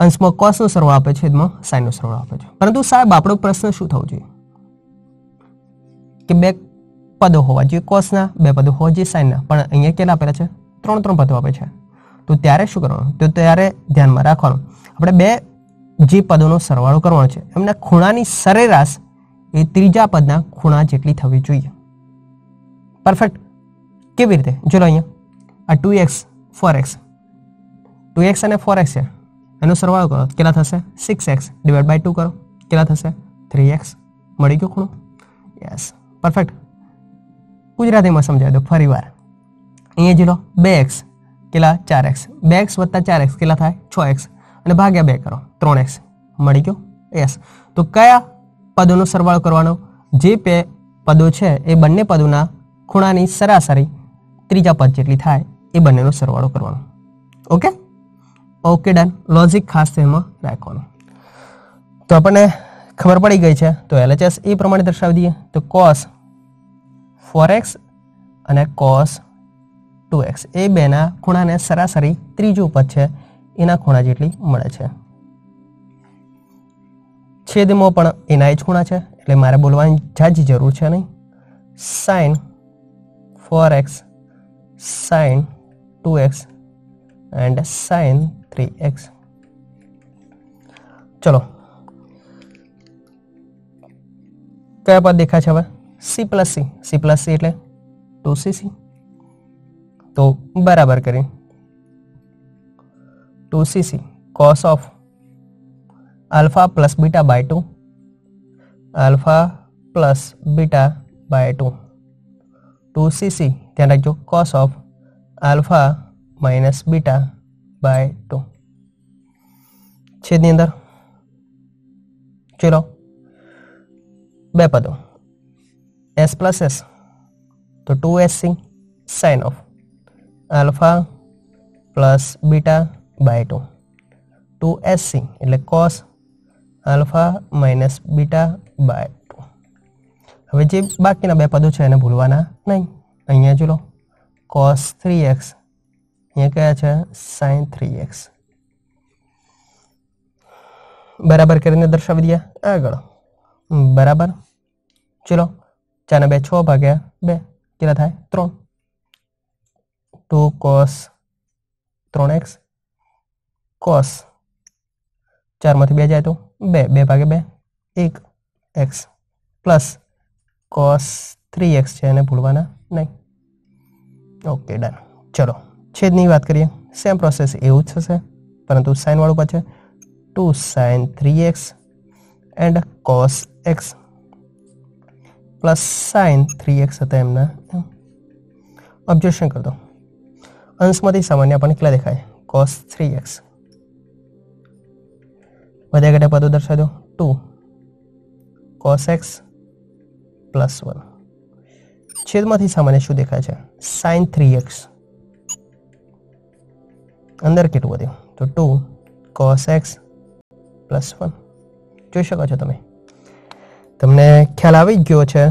અંશમાં કોસનો સરવાળો આપે છે, છેદમાં સાઇનનો સરવાળો આપે છે. પરંતુ સાહેબ આપણો પ્રશ્ન શું થવો જોઈએ કે બે પદો હોવા જોઈએ કોસના, બે પદો હોવા જોઈએ સાઇનના, પણ અહીંયા કેટલા આપેલા છે? 3 પદો આપે છે. તો ત્યારે શું કરવાનું? તો ત્યારે ધ્યાનમાં રાખવાનું આપણે બે જે પદોનો સરવાળો કરવાનો છે એમના ખૂણાની સરેરાશ એ ત્રીજા પદના ખૂણા જેટલી થવી જોઈએ. પરફેક્ટ. કેવી રીતે? ચલો અહીંયા આ 2x 4x 2x અને 4x છે, એનો સરવાળો કરો કેટલા થશે? 6x ડિવાઇડ બાય 2 કરો કેટલા થશે? 3x. મળી ગયો ખૂણો? Yes, perfect. ગુજરાતીમાં સમજાવી દો ફરી વાર. અહીંયા જો લો 2x કેટલા? 4x. 2x વત્તા 4x કેટલા થાય? 6x અને ભાગ્યા 2 કરો 3x. મળી ગયો? યસ. તો કયા પદોનો સરવાળો કરવાનો? જે બે પદો છે એ બંને પદોના ખૂણાની સરાસરી ત્રીજા પદ જેટલી થાય એ બંનેનો સરવાળો કરવાનો. Okay done. લોજિક ખાસ તેમાં રાખવાનું. તો આપણને ખબર પડી ગઈ છે. તો LHS એ પ્રમાણે દર્શાવી દઈએ તો cos 4x અને cos 2x એ બેના ખૂણાને સરાસરી ત્રીજું પદ છે એના ખૂણા જેટલી મળે છે. છેદમાં પણ એના જ ખૂણા છે એટલે મારે બોલવાની જાજી જરૂર છે નહીં. sin 4x sin 2x and sin 3x. ચલો કયા પદ દેખાય છે હવે? c પ્લસ c એટલે 2cc. તો બરાબર કરી 2cc cos of alpha plus beta by 2 alpha plus beta by 2 2cc ધ્યાન રાખજો cos of alpha minus beta by 2. છેદની અંદર ચલો બે પદો s plus s તો 2sc sin of alpha plus beta by 2 2sc એટલે cos alpha minus beta by 2. હવે જે બાકીના બે પદો છે એને ભૂલવાના નહીં. અહીંયા જો લો cos 3x અહીંયા કયા છે? sin 3x. બરાબર કરીને દર્શાવી દઈએ આગળ. બરાબર. ચલો 4 ને 2 6 ભાગ્યા 2 કેટલા થાય? 3. 2 cos 3x cos 4 માંથી 2 જાય તો 2 2 ભાગ્યા 2 1 x પ્લસ cos 3x છે એને ભૂલવાના નહીં. Okay done. ચલો છેદની વાત કરીએ. સેમ પ્રોસેસ એવું જ થશે પરંતુ સાઇન વાળું પાછે 2 sin 3x and cos x plus sin 3x હતા એમના. ઓબ્ઝર્વેશન કરતો અંશમાંથી સામાન્ય આપણને કેટલા દેખાય? cos 3x. વધ્યા ઘટ્યા પદો દર્શાવી દો. 2 cos x પ્લસ 1. છેદમાંથી સામાન્ય શું દેખાય છે? sin 3x. અંદર કેટલું વધ્યું? તો 2 cos x પ્લસ 1. જોઈ શકો છો તમે. તમને ખ્યાલ આવી ગયો છે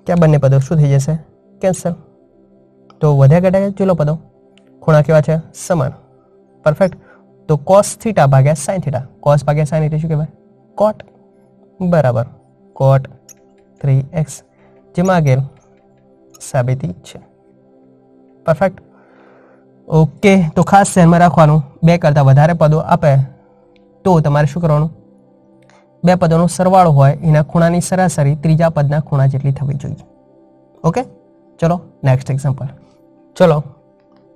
કે આ બંને પદો શું થઈ જશે? કેન્સલ. તો વધ્યા ઘટ્યા ચલો પદો ખૂણા કેવા છે? સમાન. પરફેક્ટ. તો cos થીટા ભાગ્યા sin થીટા. cos ભાગ્યા sin એટલે શું કહેવાય? cot. બરાબર cot 3x, જેમાં આગળ સાબિતી છે. પરફેક્ટ. ઓકે, તો ખાસ ધ્યાનમાં રાખવાનું, 2 કરતાં વધારે પદો આપે તો તમારે શું કરવાનું? 2 પદોનો સરવાળો હોય એના ખૂણાની સરાસરી ત્રીજા પદના ખૂણા જેટલી થવી જોઈએ. ઓકે, ચલો નેક્સ્ટ એક્ઝામ્પલ. ચલો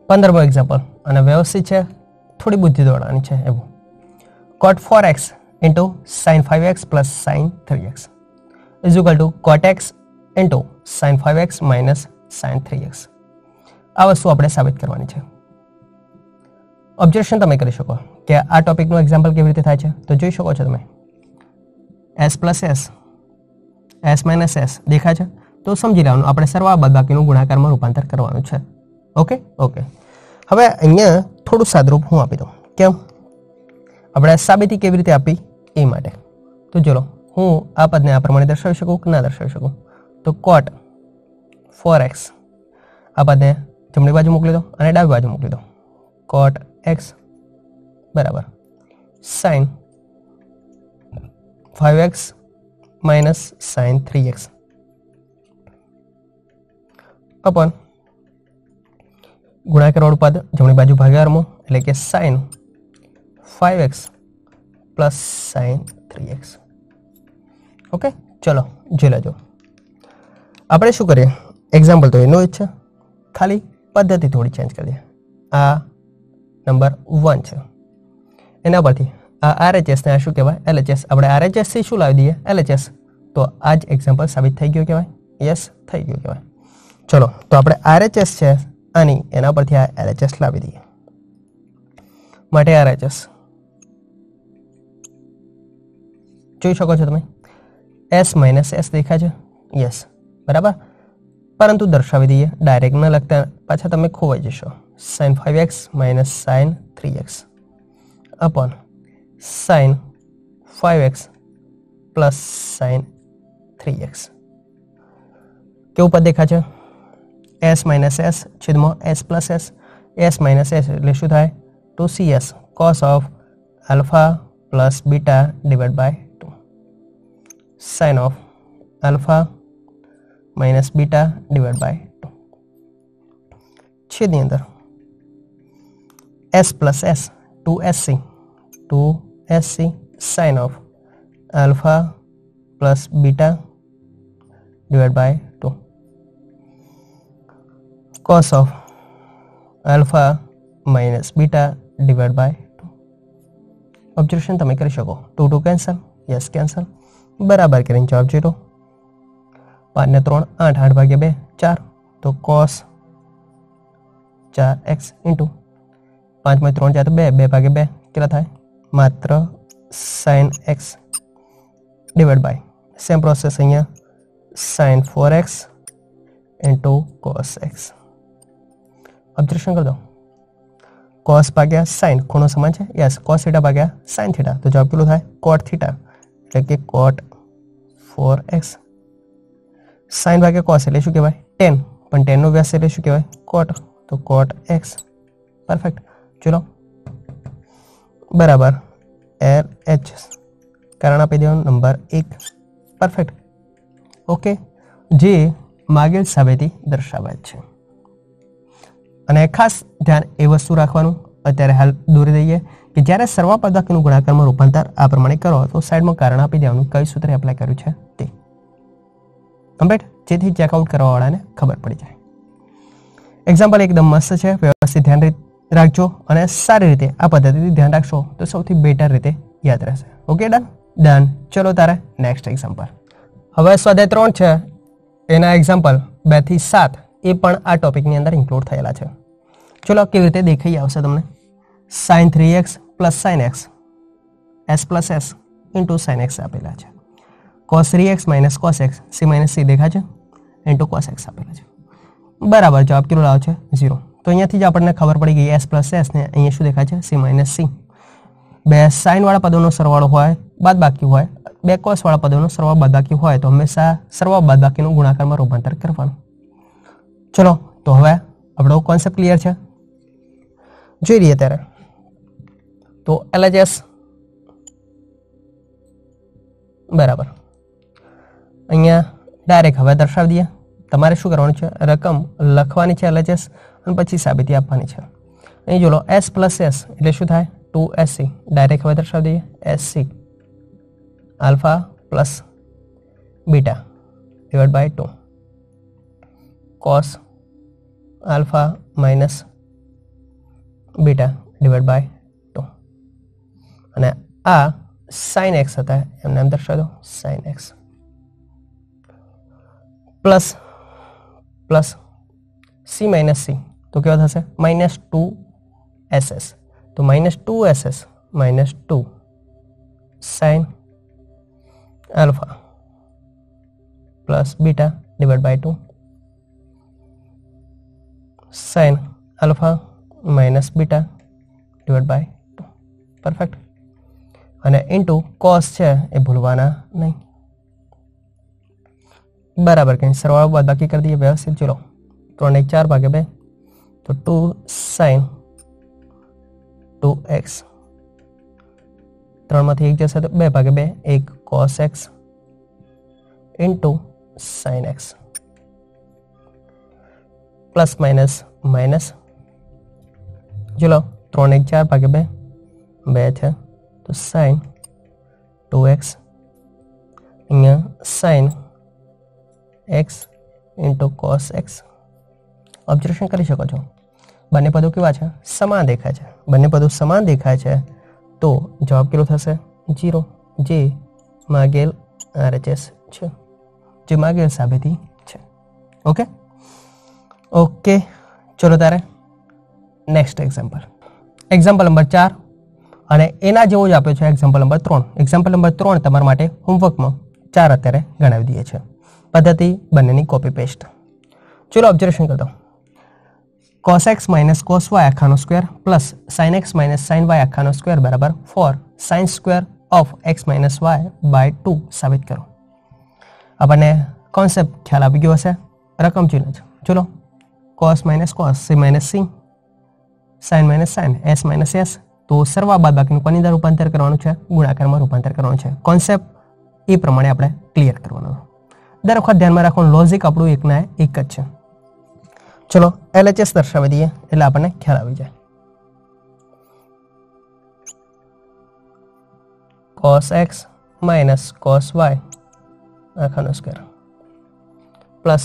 15મો એક્ઝામ્પલ, અને વ્યવસ્થિત છે, થોડી બુદ્ધિ દોડવાની છે એવું. cot 4x into sin 5x plus sin 3x is equal to cot x into sin 5x minus sin 3x. આ વસ્તુ આપણે સાબિત કરવાની છે. ઓબ્ઝર્વેશન તમે કરી શકો કે આ ટોપિકનું એક્ઝામ્પલ કેવી રીતે થાય છે. તો જોઈ શકો છો તમે, s plus s, s minus s દેખાય છે. તો સમજી લેવાનું, આપણે સરવાળા બાદબાકીનું ગુણાકારમાં રૂપાંતર કરવાનું છે. Okay okay. હવે અહીંયા થોડું સાદરૂપ હું આપી દઉં. કેમ? આપણે સાબિતી કેવી રીતે આપી એ માટે. તો ચલો હું આ પદને આ પ્રમાણે દર્શાવી શકું કે ના દર્શાવી શકું? તો cot 4x આ પદને જમણી બાજુ મોકલી દો અને ડાબી બાજુ મોકલી દો. cot x બરાબર sin 5x minus sin 3x upon ગુણાકારવાળું પદ જમણી બાજુ ભાગાકારમાં એટલે કે sin 5x plus sin 3x. Okay, ચલો જોઈ લેજો. આપણે શું કરીએ? એક્ઝામ્પલ તો એનો જ છે, ખાલી પદ્ધતિ થોડી ચેન્જ કરી દઈએ. આ નંબર 1 છે, એના પરથી આ RHS ને આ શું કહેવાય? LHS. આપણે RHS થી શું લાવી દઈએ? LHS. તો આ જ એક્ઝામ્પલ સાબિત થઈ ગયો કહેવાય? યસ, થઈ ગયું કહેવાય. ચલો તો આપણે RHS છે આની, એના પરથી આ LHS લાવી દઈએ. માટે RHS જોઈ શકો છો તમે, s માઇનસ s દેખાય છે? યસ, બરાબર. પરંતુ દર્શાવી દઈએ, ડાયરેક્ટ ન લખતા પાછા તમે ખોવાઈ જશો. sin 5x minus sin 3x upon sin 5x plus sin 3x. કેવું પદ દેખાય છે? s minus s છેદમાં s plus s. s minus s એટલે શું થાય? 2cs cos of alpha plus beta divided by 2 sin of alpha minus beta divided by 2. છેદની અંદર s plus s 2sc sin of alpha plus beta divided by 2 cos of alpha minus beta divided by 2. Observation તમે કરી શકો. 2 2 કેન્સલ, યસ કેન્સલ, બરાબર કરીને જવાબ 0. 5 ને 3 8, 8 ભાગ્યા 2 4, તો cos 4x ઇન્ટુ 5 માં 3 જાય તો 2, 2 ભાગ્યા 2 કેટલા થાય? માત્ર sin x divide by same process અહીંયા sin 4x into cos x. Observation કરી દો, cos ભાગ્યા sin ખૂણો સમાન છે? યસ, cos થીટા ભાગ્યા sin થીટા, તો જવાબ કેટલું થાય? cot થીટા એટલે કે cot 4x. sin ભાગ્યા cos એટલે શું કહેવાય? tan, પણ tan નો વ્યાસ એટલે શું કહેવાય? cot, તો cot x. પરફેક્ટ. ચલો બરાબર LHS કારણ આપી દેવાનું નંબર 1. પરફેક્ટ. ઓકે, જે માગેલ સાબિતી દર્શાવે છે. અને ખાસ ધ્યાન એ વસ્તુ રાખવાનું, અત્યારે હાલ દોરી દઈએ કે જ્યારે સરવાળા બાદબાકીનું ગુણાકારમાં રૂપાંતર આ પ્રમાણે કરો તો સાઈડમાં કારણ આપી દેવાનું કઈ સૂત્ર એપ્લાય કર્યું છે તે. કમ્પ્લીટ, જેથી ચેકઆઉટ કરવાવાળાને ખબર પડી જાય. એક્ઝામ્પલ એકદમ મસ્ત છે, વ્યવસ્થિત ધ્યાન રાખજો અને સારી રીતે આ પદ્ધતિથી ધ્યાન રાખશો તો સૌથી બેટર રીતે યાદ રહેશે. Okay, done. ચલો તારે નેક્સ્ટ એક્ઝામ્પલ. હવે સ્વાધ્યાય 3 છે, એના એક્ઝામ્પલ 2 થી 7 એ પણ આ ટોપિકની અંદર ઇન્ક્લુડ થયેલા છે. चलो केवी रीते देखाई आवशे तमने sin 3x plus sin x s plus s into sin x आपेला छे cos 3x minus cos x c minus c देखाय छे इंटू cos x आपेला छे बराबर जवाब केटलो लाव छे 0 तो अहींयाथी ज आपणे खबर पड़ी गई s प्लस s ने अहींया शुं देखाय छे c माइनस c बे sin वाळा पदोनो सरवाळो होय बादबाकी होय बे cos वाळा पदोनो सरवाळो बादबाकी होय तो हमेशा सरवाळो बादबाकीनो गुणाकारमां रूपांतर करवानुं। चलो तो हवे आपणो कॉन्सेप्ट क्लियर छे જોઈ લઈએ ત્યારે તો LHS બરાબર અહીંયા ડાયરેક્ટ હવે દર્શાવી દઈએ તમારે શું કરવાનું છે રકમ લખવાની છે LHS અને પછી સાબિતી આપવાની છે અહીં જો લો s પ્લસ s એટલે શું થાય 2sc ડાયરેક્ટ હવે દર્શાવી દઈએ sc alpha plus beta divide by 2 cos alpha minus beta divide by 2 અને આ sin x હતા એમને એમ દર્શાવી દો sin x plus plus c minus c તો કેવો થશે -2ss તો -2ss -2 sin alpha plus beta divide by 2 sin alpha minus beta divide by 2 perfect અને ઇન્ટુ cos છે એ ભૂલવાના નહીં બરાબર કઈ સરવાળો બાદબાકી કરી દઈએ વ્યવસ્થિત ચલો 3 1 4 ભાગે 2 તો 2 sin 2x 3 માંથી 1 જશે તો 2 ભાગે 2 1 cos x into sin x plus minus minus चलो 3 1 4 भागे 2 2 थे तो sin 2x अहींया sin x into cos x observation करी शको छो बने पदों केवा छे समान देखाय छे बने पदों समान देखाय छे तो जवाब केटलो थशे 0 जे मागेल RHS छे जे मागेल साबिती छे ओके ओके चलो तारे नेक्स्ट एक्जाम्पल नंबर 4 અને એના જેવો જ આપ્યો છે એક્ઝામ્પલ નંબર 3 એક્ઝામ્પલ નંબર 3 તમારા માટે હોમવર્કમાં 4 અત્યારે ગણાવી દઈએ છે પદ્ધતિ બંનેની કોપી પેસ્ટ ચલો ઓબ્ઝર્વેશન કરી દો cos x minus cos y આખાનો square plus sin x minus sin y આખાનો સ્ક્વેર બરાબર 4 sin square of x minus y by 2 સાબિત કરો આપણને કોન્સેપ્ટ ખ્યાલ આવી ગયો હશે રકમ ચિહ્ન છે ચલો cos minus cos c minus c sin minus sin s minus s तो सर्वा बादबाकीનું કોની અંદર રૂપાંતર કરવાનું છે ગુણાકારમાં રૂપાંતર કરવાનું છે કોન્સેપ્ટ એ પ્રમાણે આપણે ક્લિયર કરવાનો દર વખત ધ્યાનમાં રાખવાનું લોજિક આપણું એકના એક જ છે ચલો LHS દર્શાવી દઈએ એટલે આપણને ખ્યાલ આવી જાય cos x minus cos y આખાનો square plus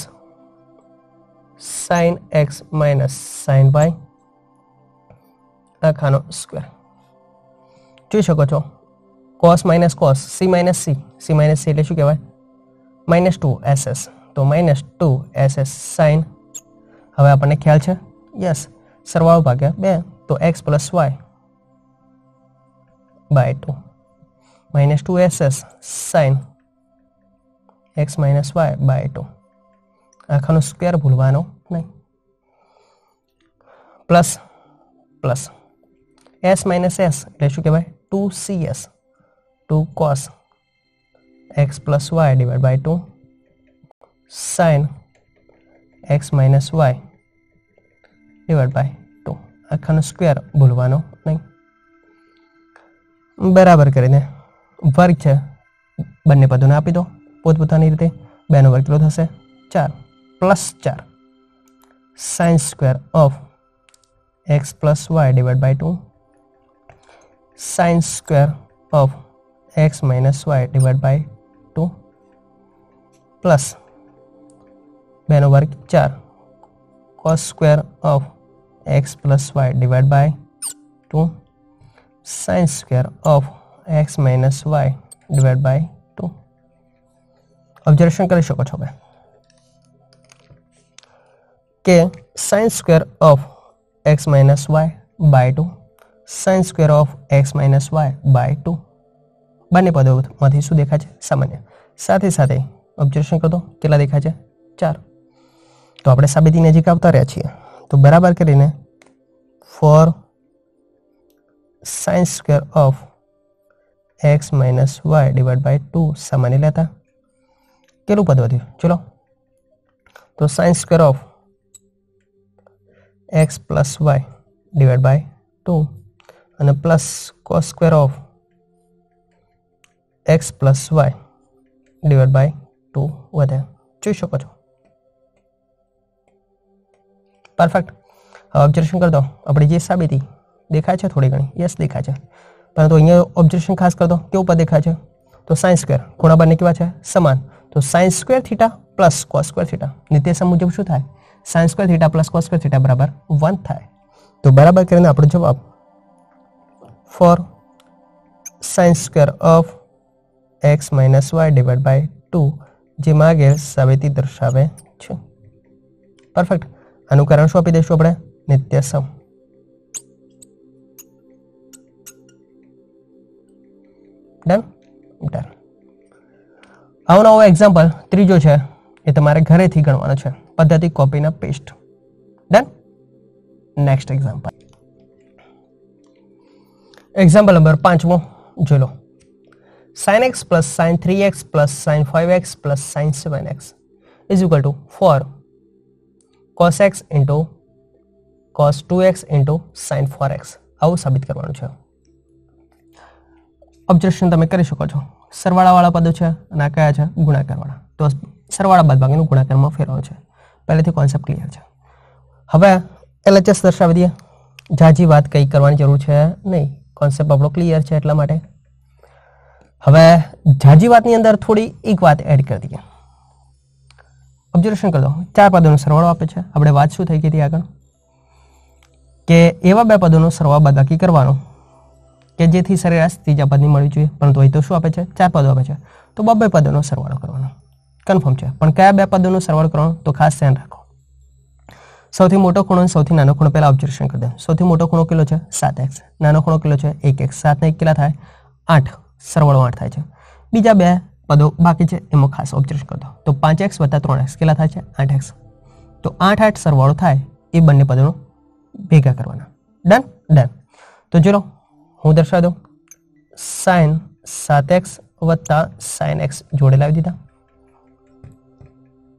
sin x minus sin y આખાનો સ્ક્વેર જોઈ શકો છો cos minus cos c minus c c minus c એટલે શું કહેવાય -2ss તો -2ss sin હવે આપણને ખ્યાલ છે યસ સરવાળો ભાગ્યા 2 તો x plus y by 2 -2ss sin x minus y by 2 આખાનો square ભૂલવાનો નહીં plus plus s minus s એટલે શું કહેવાય 2cs 2 cos x plus y divided by 2 sin x minus y divided by 2 આખાનો square ભૂલવાનો નહીં બરાબર કરીને વર્ગ છે બંને પદોને આપી દો પોતપોતાની રીતે બેનો વર્ગ કેટલો થશે 4 plus 4 sin square of x plus y divided by 2 sin square of x minus y divided by 2 plus બેનો વર્ગ 4 cos square of x plus y divided by 2 sin square of x minus y divided by 2 observation કરી શકો છો કે sin square of x minus y by 2 sin square of x minus y by 2 બંને પદોમાંથી શું દેખાય છે સામાન્ય સાથે સાથે ઓબ્ઝર્વેશન કરો કેટલા દેખાય છે 4 તો આપણે સાબિતી નજીક આવતા રહ્યા છીએ તો બરાબર કરીને 4 sin square of x minus y divide by 2 સામાન્ય લેતા કેટલું પદ વધ્યું ચલો તો sin square of x plus y divide by 2 અને plus cos square of x plus y divide by 2 વધે જોઈ શકો છો પરફેક્ટ ઓબ્ઝર્વેશન કરી દો આપણી જે સાબિતી દેખાય છે થોડી ઘણી યસ દેખાય છે પરંતુ અહીંયા ઓબ્ઝર્વેશન ખાસ કરી દો કેવું પદ દેખાય છે તો sin સ્ક્વેર ખૂણા બંને કેવા છે સમાન તો sin square theta plus cos square theta નિત્યસમ મુજબ શું થાય sin square theta plus cos square theta બરાબર 1 થાય તો બરાબર કરીને આપણો જવાબ 4 sin square of x minus y divide by 2 જેમાં આગળ સાબિતી દર્શાવે છે પરફેક્ટ આનું કારણ શું આપી દઈશું આપણે નિત્યસમ ડન ડન આવો નવો એક્ઝામ્પલ ત્રીજો છે એ તમારે ઘરેથી ગણવાનો છે પદ્ધતિ કોપીના paste done next example example number 5મો જોઈ લો sin x plus sin 3x plus sin 5x plus sin 7x is equal to 4 cos x into cos 2x into sin 4x આવું સાબિત કરવાનું છે ઓબ્ઝર્વેશન તમે કરી શકો છો સરવાળાવાળા પદો છે અને આ કયા છે ગુણાકારવાળા તો સરવાળા બાદબાકીનું ગુણાકારમાં ફેરવવાનું છે પહેલેથી કોન્સેપ્ટ ક્લિયર છે હવે LHS દર્શાવી દઈએ જાજી વાત કંઈ કરવાની જરૂર છે નહીં કોન્સેપ્ટ આપણો ક્લિયર છે એટલા માટે હવે જાજી વાતની અંદર થોડી એક વાત એડ કરી દઈએ ઓબ્ઝર્વેશન કરી દો ચાર પદોનો સરવાળો આપે છે આપણે વાત શું થઈ ગઈ હતી આગળ કે એવા બે પદોનો સરવાળો બાદબાકી કરવાનો કે જેથી સરેરાશ ત્રીજા પદની મળવી જોઈએ પરંતુ અહીં તો શું આપે છે ચાર પદો આપે છે તો બે પદોનો સરવાળો કરવાનો કન્ફર્મ છે પણ કયા બે પદોનો સરવાળો કરવાનો તો ખાસ ધ્યાન રાખો સૌથી મોટો ખૂણો અને સૌથી નાનો ખૂણો પહેલા ઓબ્ઝર્વેશન કરી દો સૌથી મોટો ખૂણો કેટલો છે 7x નાનો ખૂણો કેટલો છે 1x 7 ને 1 કેટલા થાય 8 સરવાળો 8 થાય છે બીજા બે પદો બાકી છે એમાં ખાસ ઓબ્ઝર્વેશન કરી દો તો 5x + 3x કેટલા થાય છે 8x તો 8 8 સરવાળો થાય એ બંને પદોનો ભેગા કરવાના ડન ડન તો ચલો હું દર્શાવી દઉં sin 7x + sin x જોડે લાવી દીધા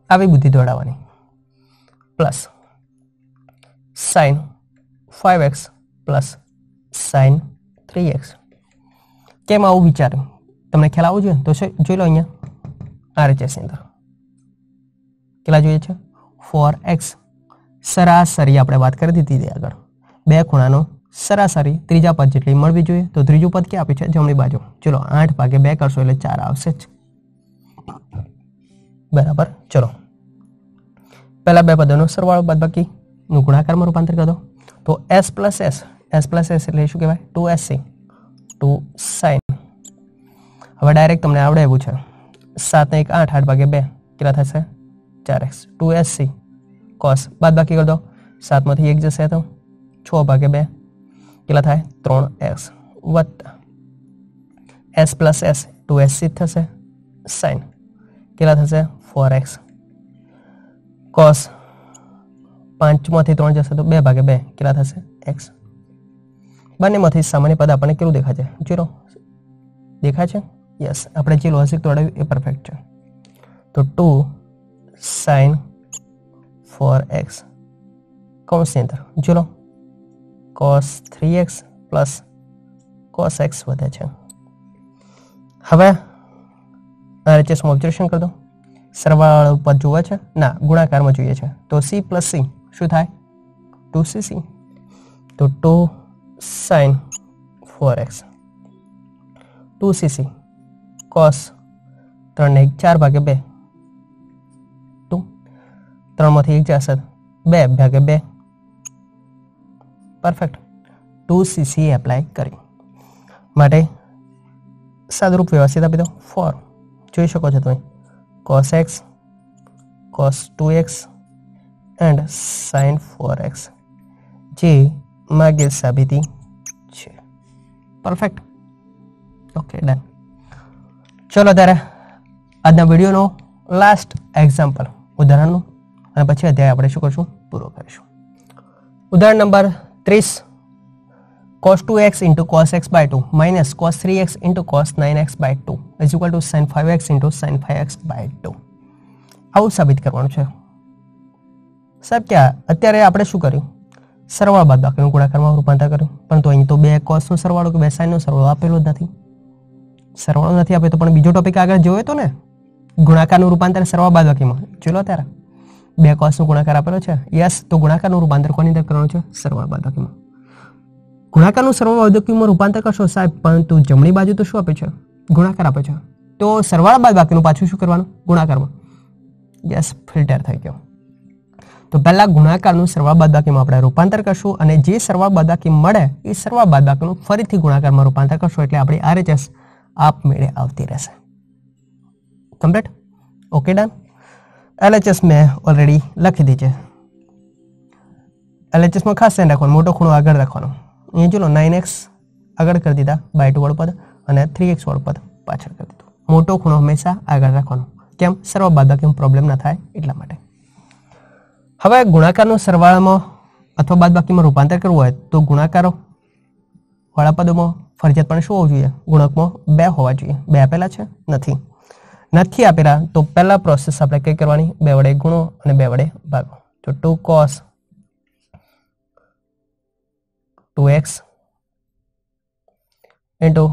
આવી બુદ્ધિ દોડાવવાની plus sin 5x + sin 3x કેમ આવું વિચાર્યું તમને ખ્યાલ આવવો જોઈએ તો જોઈ લો અહીંયા RHS ની અંદર કેટલા જોઈએ છે 4x સરાસરી આપણે વાત કરી દીધી આગળ બે ખૂણાનો સરાસરી ત્રીજા પદ જેટલી મળવી જોઈએ તો ત્રીજું પદ ક્યાં આપ્યું છે જમણી બાજુ ચલો 8 ભાગે 2 કરશો એટલે 4 આવશે જ બરાબર ચલો પહેલા બે પદોનો સરવાળો બાદબાકી નું ગુણાકારમાં રૂપાંતર કરી દો તો s + s એટલે શું કહેવાય 2sc 2 sin હવે ડાયરેક્ટ તમને આવડે એવું છે 7 ને 1 8 8 ભાગે 2 કેટલા થશે 4x 2sc cos બાદબાકી કરી દો 7 માંથી 1 જશે તો 6 ભાગે 2 કેટલા થાય 3x વત્તા s + s 2sc થશે sin કેટલા થશે 4x cos 5 માંથી 3 જશે તો 2 ભાગે 2 કેટલા થશે x બંનેમાંથી સામાન્ય પદ આપણને કેવું દેખાય છે 0 દેખાય છે યસ આપણે જે લોજિક તોડાવ્યું એ પરફેક્ટ છે તો 2 sin 4x કૌંસની અંદર ચલો cos 3x plus cos x વધે છે હવે RHS માં ઓબ્ઝર્વેશન કરી દો સરવાળો પદ જોવે છે ના ગુણાકારમાં જોઈએ છે તો c + c શું થાય 2cc તો 2 sin 4x 2cc cos 3 ને 4 ભાગે 2 2 3 માંથી 1 જશે 2 ભાગે 2 પરફેક્ટ 2cc એપ્લાય કરી માટે સાદુરૂપ વ્યવસ્થિત આપી દો 4 જોઈ શકો છો તમે cos x cos 2x and sin 4x જે માગેલ સાબિતી છે. પરફેક્ટ. Okay, done. ચલો ત્યારે આજના વિડીયોનો લાસ્ટ એક્ઝામ્પલ ઉદાહરણનું, અને પછી અત્યારે આપણે શું કરશું, પૂરો કરીશું. ઉદાહરણ number 30. cos 2x into cos x by 2 minus cos 3x into cos 9x by 2 is equal to sin 5x into sin 5x by 2. આવું સાબિત કરવાનું છે. સાહેબ કે અત્યારે આપણે શું કર્યું, સરવાળા બાદબાકીનું ગુણાકારમાં રૂપાંતર કર્યું, પરંતુ અહીં તો બે cosનો સરવાળો કે બે sinનો સરવાળો આપેલો જ નથી. સરવાળો નથી આપે તો પણ બીજો ટોપિક આગળ જોયો તો ને, ગુણાકારનું રૂપાંતર સરવાળા બાદબાકીમાં. ચલો ત્યારે બે cosનો ગુણાકાર આપેલો છે. યસ, તો ગુણાકારનું રૂપાંતર કોની અંદર કરવાનું છે, સરવાળા બાદબાકીમાં. ગુણાકારનું સરવાળા બાદબાકીમાં રૂપાંતર કરશો સાહેબ, પરંતુ જમણી બાજુ તો શું આપે છે, ગુણાકાર આપે છે. તો સરવાળા બાદબાકીનું પાછું શું કરવાનું, ગુણાકારમાં. યસ, ફિલ્ટર થઈ ગયો. તો પહેલા ગુણાકારનું સરવાળા બાદબાકીમાં આપણે રૂપાંતર કરશું, અને જે સરવાળા બાદબાકી મળે એ સરવાળા બાદબાકીનું ફરીથી ગુણાકારમાં રૂપાંતર કરશું, એટલે આપણી RHS આપમેળે આવતી રહેશે. કમ્પ્લીટ. Okay, done. LHS મેં ઓલરેડી લખી દીધી છે. LHS માં ખાસ ધ્યાન રાખવાનું, મોટો ખૂણો આગળ રાખવાનો. અહીંયા ચલો 9x આગળ કરી દીધા બાય 2 વાળું પદ, અને 3x વાળું પદ પાછળ કરી દીધું. મોટો ખૂણો હંમેશા આગળ રાખવાનો. કેમ, સરવાળા બાદબાકીમાં પ્રોબ્લેમ ના થાય એટલા માટે. હવે ગુણાકારનું સરવાળામાં અથવા બાદબાકીમાં રૂપાંતર કરવું હોય તો ગુણાકારો વાળા પદોમાં ફરજિયાતપણે શું હોવું જોઈએ, ગુણકમાં 2 હોવા જોઈએ. 2 આપેલા છે, નથી આપેલા, તો પહેલા પ્રોસેસ આપણે કઈ કરવાની, 2 વડે ગુણો અને 2 વડે ભાગો. તો 2 cos 2x into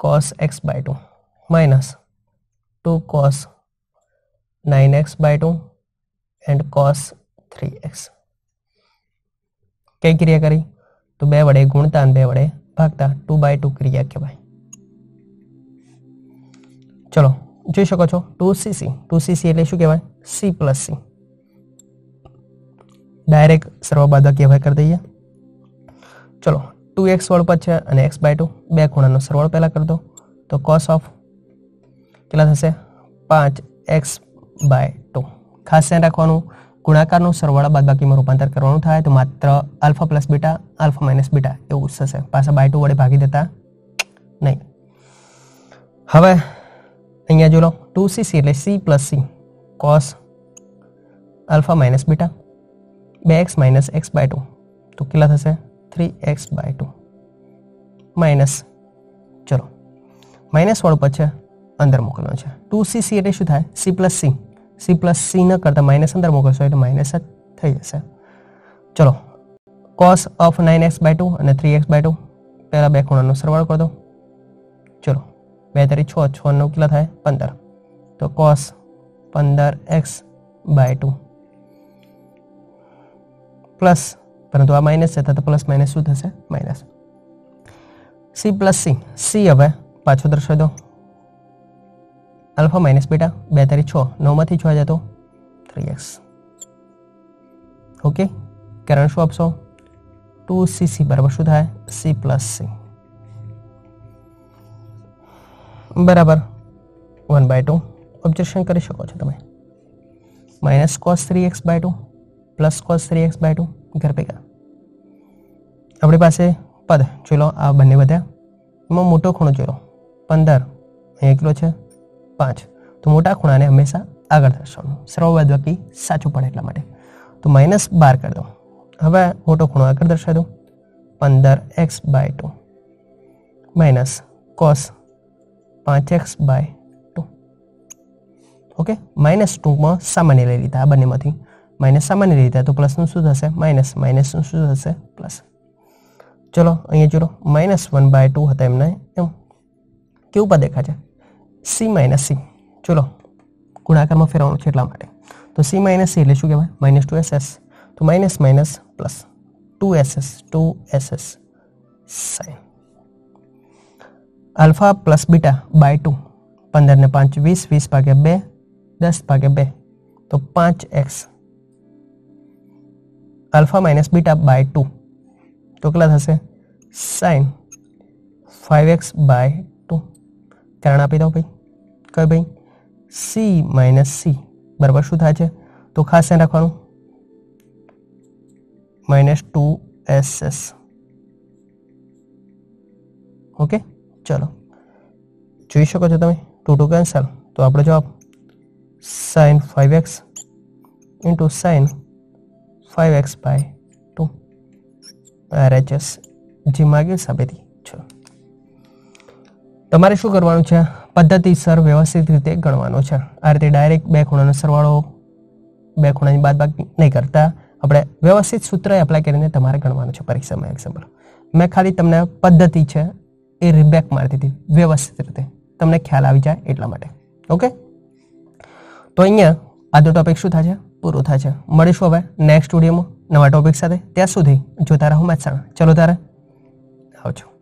cos x by 2 minus 2 cos 9x by 2 and cos 3x. કઈ ક્રિયા કરી, તો 2 વડે ગુણતા અને 2 વડે ભાગતા 2 by 2 ક્રિયા કહેવાય. ચલો જોઈ શકો છો 2cc. 2cc એટલે શું કહેવાય, c plus c. ડાયરેક્ટ સરવાળા બાદબાકી હવે કરી દઈએ. ચલો 2x વાળું પદ છે અને x by 2, બે ખૂણાનો સરવાળો પહેલા કરી દો. તો cos of કેટલા થશે, 5x by 2. ખાસ ધ્યાન રાખવાનું, ગુણાકારનું સરવાળા બાદબાકીમાં રૂપાંતર કરવાનું થાય તો માત્ર alpha plus beta, alpha minus beta એવું થશે. પાછા બાય 2 વડે ભાગી દેતા નહીં. હવે અહીંયા જો લો 2cc એટલે c plus c cos alpha minus beta, 2x minus x by 2 તો કેટલા થશે, 3x by 2 માઇનસ, ચલો માઇનસ વાળું પદ છે અંદર મોકલવાનું છે. 2cc એટલે શું થાય, c plus c. c plus c ન કરતા માઇનસ અંદર મોકલશો એટલે માઇનસ જ થઈ જશે. ચલો cos of 9x by 2 અને 3x by 2 પહેલા બે ખૂણાનો સરવાળો કરી દો. ચલો 2 તારી 6, 6 9 કેટલા થાય, 15. તો cos 15x by 2 પ્લસ, પરંતુ આ માઇનસ છે તો પ્લસ માઇનસ શું થશે, minus. c plus c, c હવે પાછો દર્શાવી દો, આલ્ફા માઇનસ બીટા, 2 તારી 6, 9 માંથી 6 જાય તો 3x. ઓકે, કારણ શું આપશો, 2cc બરાબર શું થાય, c પ્લસ c બરાબર 1 by 2. ઓબ્જેક્શન કરી શકો છો તમે. Minus cos 3x by 2 plus cos 3x by 2 ઘર ભેગા. આપણી પાસે પદ જોઈ લો, આ બંને વધ્યા. એમાં મોટો ખૂણો જોઈ લો 15, અહીંયા કેટલો છે 5. તો મોટા ખૂણાને હંમેશા આગળ દર્શાવવાનું, સરવાળા બાદબાકી સાચું પડે એટલા માટે. તો માઇનસ 12 કરી દો. હવે મોટો ખૂણો આગળ દર્શાવી દો, 15x by 2 minus cos 5x by 2. Okay, minus ટૂંકમાં સામાન્ય લઈ લીધા, આ બંનેમાંથી માઇનસ સામાન્ય લઈ લીધા તો પ્લસનું શું થશે, માઇનસ, માઇનસનું શું થશે, પ્લસ. ચલો અહીંયા જોડો -1 by 2 હતા એમને, એમ કેવું પદ દેખાય છે, c માઇનસ c. ચલો ગુણાકારમાં ફેરવવાનું છે એટલા માટે. તો c માઇનસ c એટલે શું કહેવાય, -2ss. તો minus minus plus 2ss sin alpha plus beta by 2. 15 ને 5 20, 20 ભાગ્યા 2 10 ભાગ્યા 2 તો 5x alpha minus beta by 2 તો કેટલા થશે, sin 5x બાય 2. કારણ આપી દો ભાઈ, કઈ ભાઈ, c માઇનસ c બરાબર શું થાય છે, તો ખાસ ધ્યાન રાખવાનું -2 SS. ઓકે, ચલો જોઈ શકો છો તમે 2 2 કેન્સલ, તો આપણો જવાબ sin 5x into sin 5x by 2 RHS જે માગેલ સાબિતી છે. તમારે શું કરવાનું છે? પદ્ધતિસર વ્યવસ્થિત રીતે ગણવાનું છે. આ રીતે ડાયરેક્ટ બે ખૂણાનો સરવાળો, બે ખૂણાની બાદબાકી નહીં કરતા, આપણે વ્યવસ્થિત સૂત્ર એપ્લાય કરીને તમારે ગણવાનું છે પરીક્ષામાં. એક્ઝામ્પલ મેં ખાલી તમને પદ્ધતિ છે એ રિબેક મારી દીધી વ્યવસ્થિત રીતે, તમને ખ્યાલ આવી જાય એટલા માટે. ઓકે, તો અહીંયા આજનો ટોપિક શું થાય છે? પૂરો થાય છે. મળીશું હવે નેક્સ્ટ વિડીયોમાં નવા ટોપિક સાથે. ત્યાં સુધી જોતા રહો મેથ્સ. ચલો તારે આવજો.